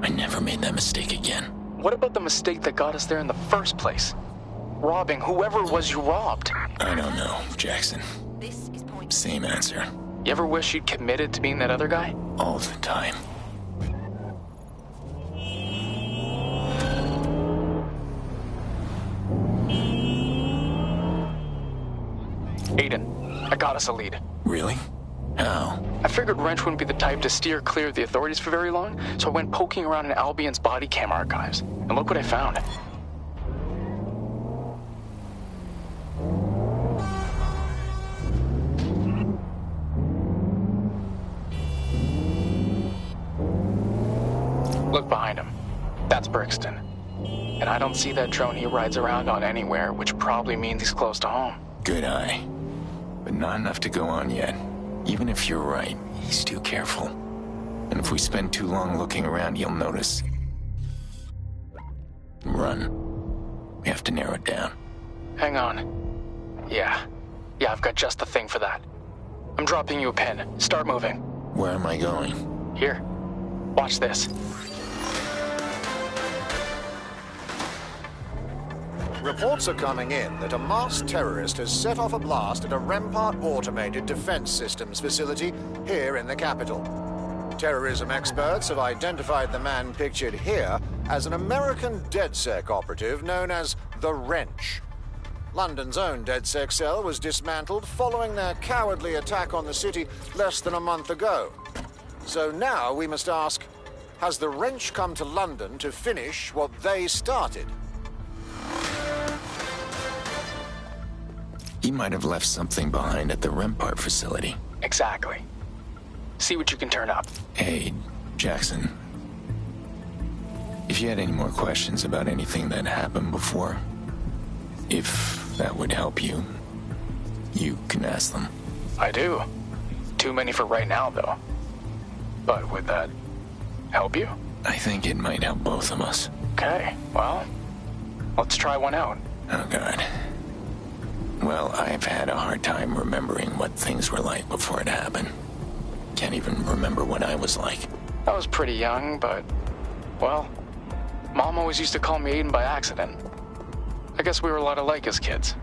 I never made that mistake again. What about the mistake that got us there in the first place? Robbing whoever it was you robbed. I don't know, Jackson. Same answer. You ever wish you'd committed to being that other guy? All the time. Aiden, I got us a lead. Really? How? I figured Wrench wouldn't be the type to steer clear of the authorities for very long, so I went poking around in Albion's body cam archives. And look what I found. Look behind him. That's Brixton. And I don't see that drone he rides around on anywhere, which probably means he's close to home. Good eye. But not enough to go on yet. Even if you're right, he's too careful. And if we spend too long looking around, he'll notice. Run. We have to narrow it down. Hang on. Yeah. Yeah, I've got just the thing for that. I'm dropping you a pin. Start moving. Where am I going? Here. Watch this. Reports are coming in that a masked terrorist has set off a blast at a Rampart Automated Defense Systems facility here in the capital. Terrorism experts have identified the man pictured here as an American DedSec operative known as the Wrench. London's own DedSec cell was dismantled following their cowardly attack on the city less than a month ago. So now we must ask, has the Wrench come to London to finish what they started? He might have left something behind at the Rampart facility. Exactly. See what you can turn up. Hey, Jackson. If you had any more questions about anything that happened before, if that would help you, you can ask them. I do. Too many for right now, though. But would that help you? I think it might help both of us. Okay, well, let's try one out. Oh, God. Well, I've had a hard time remembering what things were like before it happened. Can't even remember what I was like. I was pretty young, but, well, Mom always used to call me Aiden by accident. I guess we were a lot alike as kids.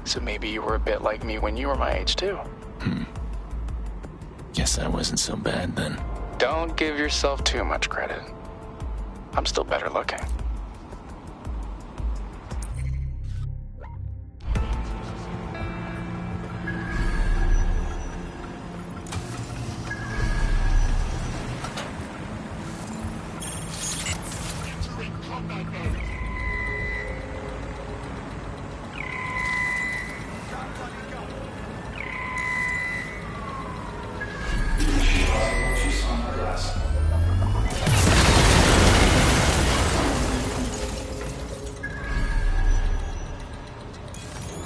So maybe you were a bit like me when you were my age, too. Guess I wasn't so bad then. Don't give yourself too much credit. I'm still better looking.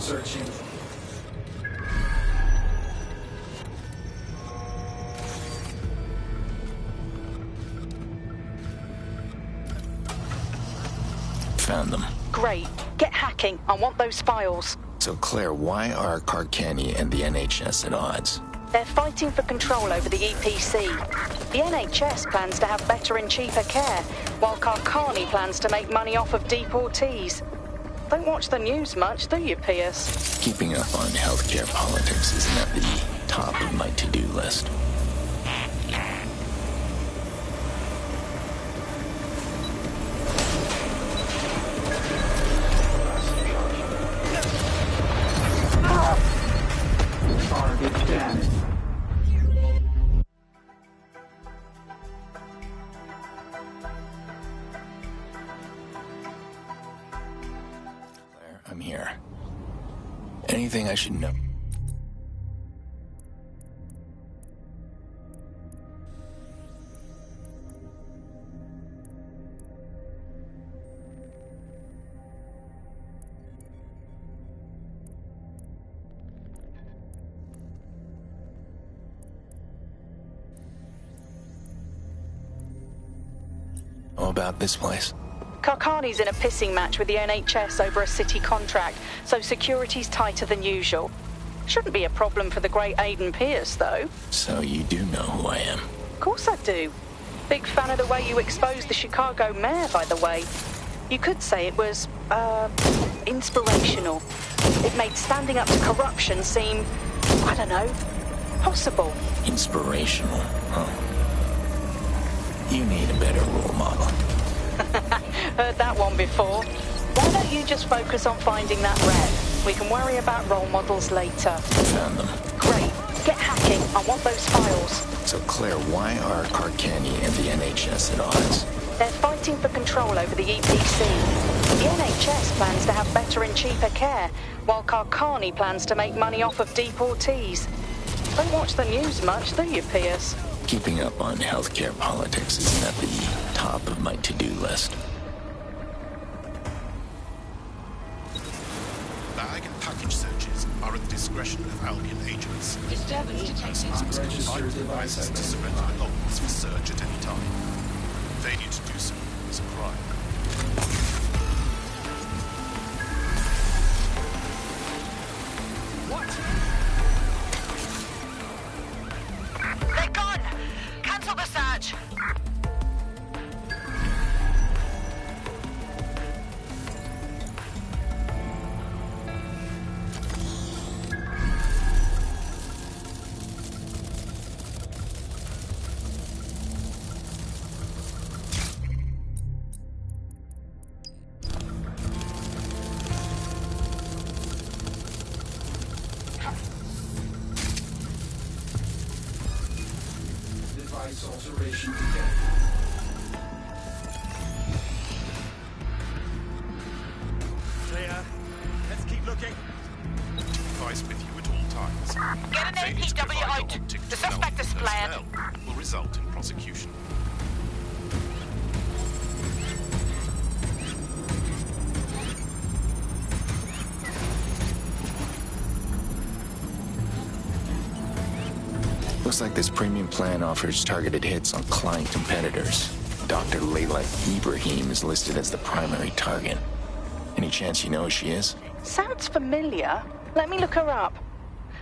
Searching. Found them. Great. Get hacking. I want those files. So, Claire, why are Carcani and the NHS at odds? They're fighting for control over the EPC. The NHS plans to have better and cheaper care, while Carcani plans to make money off of deportees. Don't watch the news much, do you, Pierce? Keeping up on healthcare politics isn't at the top of my to-do list. I'm here. Anything I should know? How about this place? Carcani's in a pissing match with the NHS over a city contract, so security's tighter than usual. Shouldn't be a problem for the great Aiden Pierce, though. So you do know who I am? Of course I do. Big fan of the way you exposed the Chicago mayor, by the way. You could say it was, inspirational. It made standing up to corruption seem, I don't know, possible. Inspirational, huh? You need a better role model. Heard that one before. Why don't you just focus on finding that rep? We can worry about role models later. Found them. Great. Get hacking. I want those files. So, Claire, why are Carcani and the NHS at odds? They're fighting for control over the EPC. The NHS plans to have better and cheaper care, while Carcani plans to make money off of deportees. Don't watch the news much, do you, Pierce? Keeping up on healthcare politics isn't at the top of my to-do list. Bag and package searches are at the discretion of Albion agents. Persons must comply with advices to surrender belongings for search at any time. Failure to do so is a crime. What? Cancel the search. Alteration detected. Clear. Let's keep looking. Device with you at all times. Get an Failure to APW provide out. optic The to suspect is relevant fled. personnel will result in prosecution. Looks like this premium plan offers targeted hits on client competitors. Dr. Layla Ibrahim is listed as the primary target. Any chance you know who she is? Sounds familiar. Let me look her up.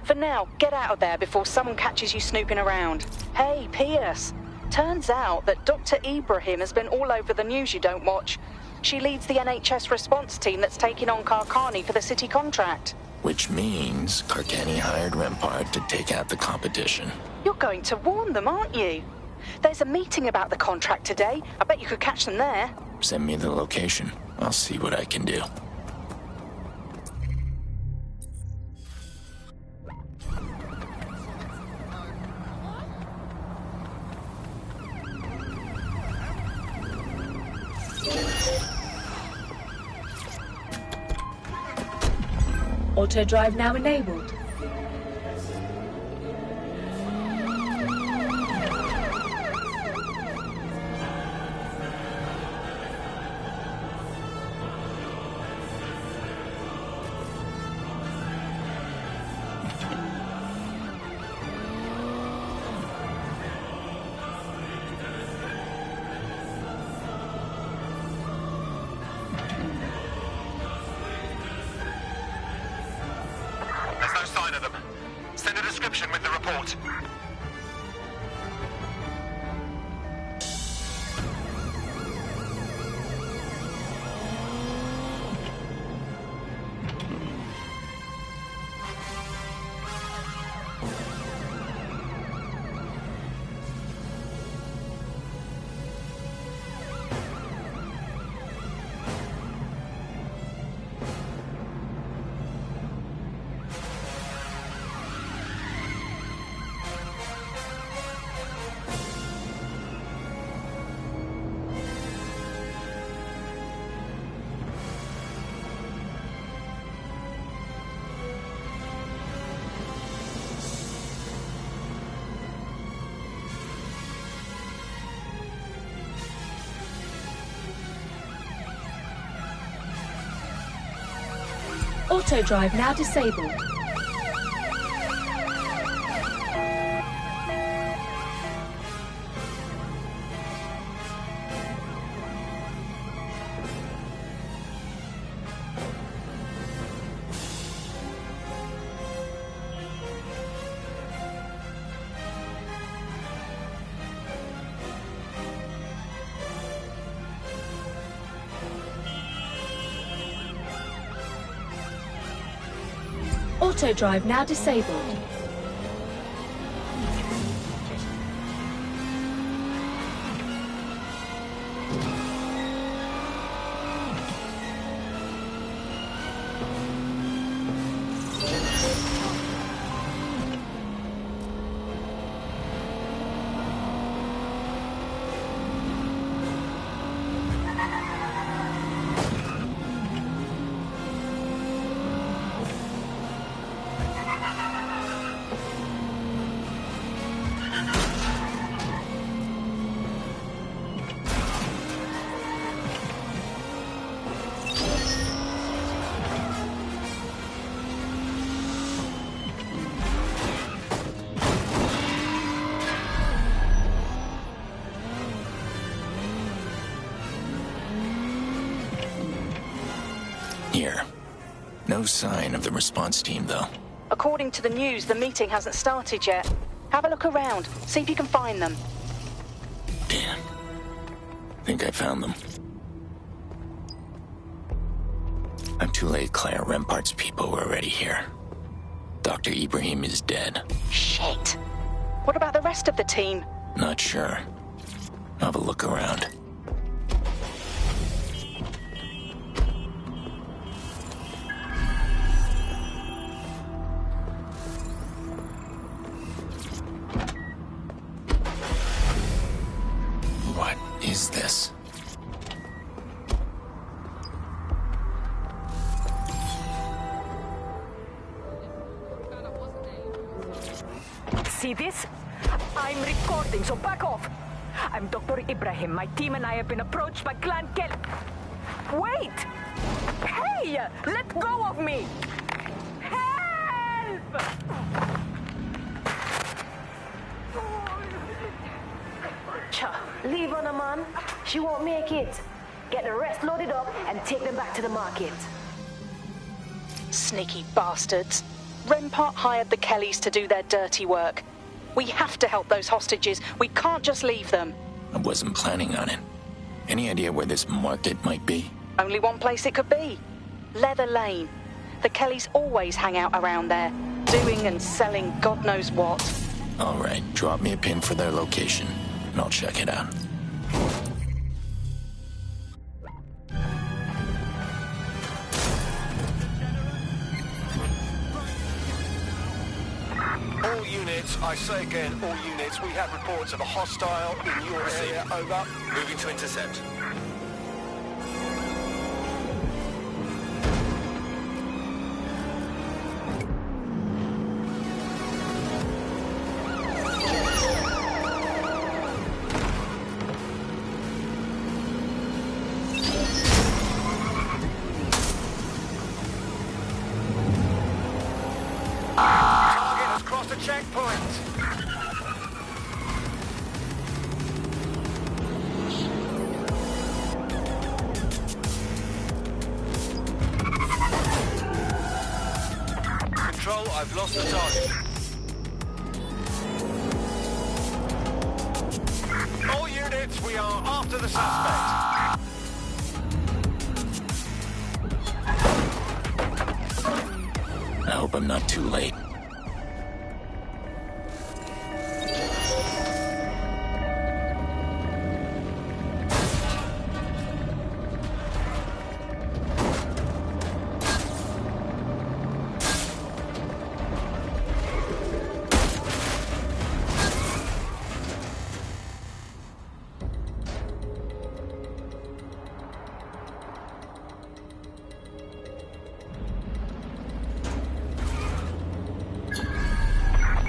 For now, get out of there before someone catches you snooping around. Hey, Pierce. Turns out that Dr. Ibrahim has been all over the news you don't watch. She leads the NHS response team that's taking on Karkani for the city contract. Which means Karkani hired Rempart to take out the competition. You're going to warn them, aren't you? There's a meeting about the contract today. I bet you could catch them there. Send me the location. I'll see what I can do. Auto drive now enabled. There's no sign of them. Send a description with the report. Auto drive now disabled. Auto drive now disabled. Here. No sign of the response team, though. According to the news, the meeting hasn't started yet. Have a look around. See if you can find them. Damn. Think I found them. I'm too late, Claire. Rempart's people were already here. Dr. Ibrahim is dead. Shit. What about the rest of the team? Not sure. I'll have a look around. What is this? See this? I'm recording, so back off. I'm Dr. Ibrahim. My team and I have been approached by Clan Kel... Wait! Hey! Let go of me! Help! Cha, leave her, man. She won't make it. Get the rest loaded up and take them back to the market. Sneaky bastards. Rempart hired the Kellys to do their dirty work. We have to help those hostages. We can't just leave them. I wasn't planning on it. Any idea where this market might be? Only one place it could be. Leather Lane. The Kellys always hang out around there, doing and selling God knows what. All right, drop me a pin for their location, and I'll check it out. All units, I say again, all units, we have reports of a hostile in your area. Over. Moving to intercept. Target has crossed a checkpoint. Control, I've lost the target. All units, we are after the suspect. I hope I'm not too late.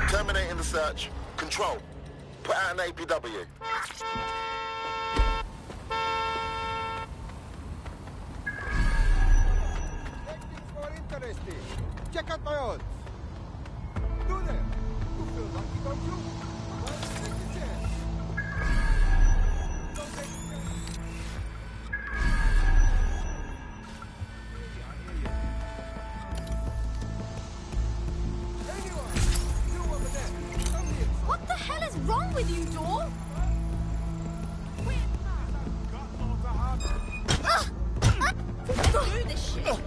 Terminating the search. Control. Put out an APW. Check out my odds. Do there. You feel lucky, don't you? Well, take a chance. Don't take a chance. Anyone, you over there. Come here. What the hell is wrong with you, Door? Do this shit.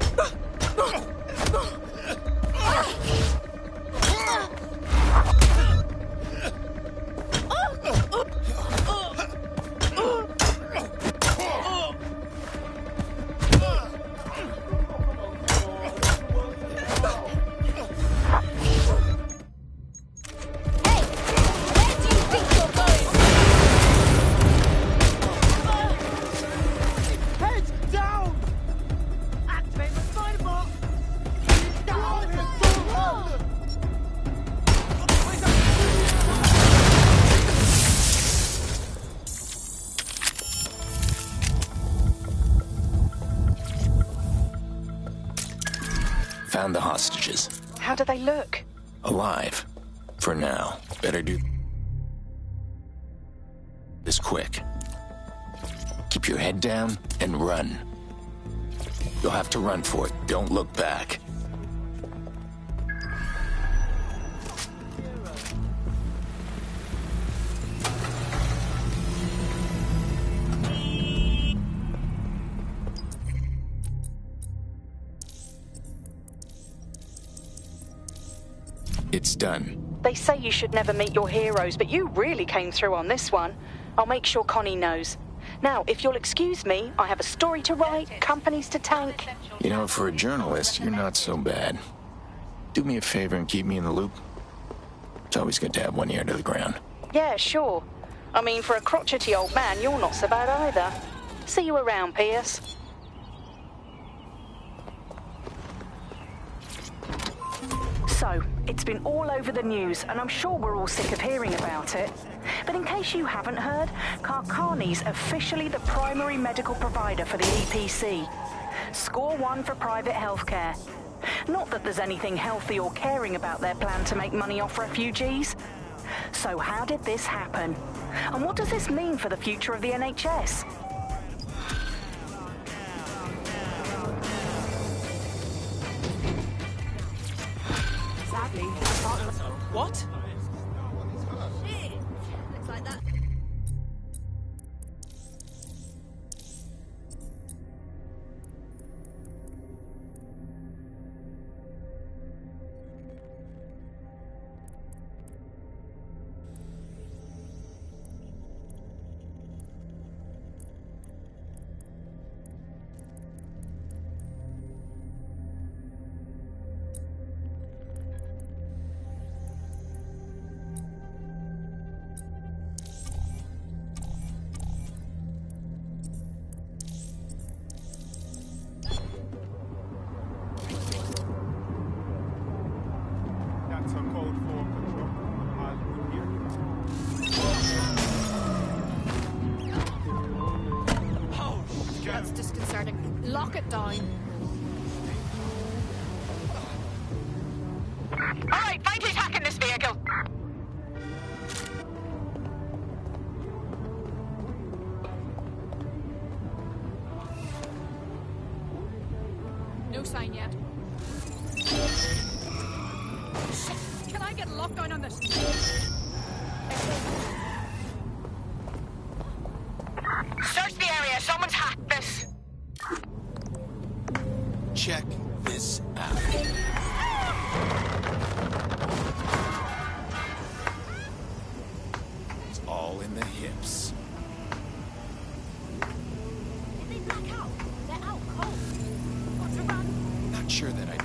Found the hostages. How do they look? Alive. For now. Better do this quick. Keep your head down and run. You'll have to run for it. Don't look back. it's done. They say you should never meet your heroes, but you really came through on this one. I'll make sure Connie knows. Now, if you'll excuse me, I have a story to write, companies to tank. You know, for a journalist, you're not so bad. Do me a favor and keep me in the loop. It's always good to have one ear to the ground. Yeah, sure. I mean, for a crotchety old man, you're not so bad either. See you around, Pierce. So, it's been all over the news, and I'm sure we're all sick of hearing about it. But in case you haven't heard, Karkani's officially the primary medical provider for the EPC. Score 1 for private healthcare. Not that there's anything healthy or caring about their plan to make money off refugees. So how did this happen? And what does this mean for the future of the NHS? Sadly, what? Shit. Looks like that. That's a code for control. I'll put here. Oh, that's disconcerting. Lock it down. Alright, find who's hacking this vehicle! No sign yet. Shit, can I get lockdown on this? Search the area, someone's hacked this! Check this out. It's all in the hips. Did they black out? They're out cold. What's a run? Not sure that I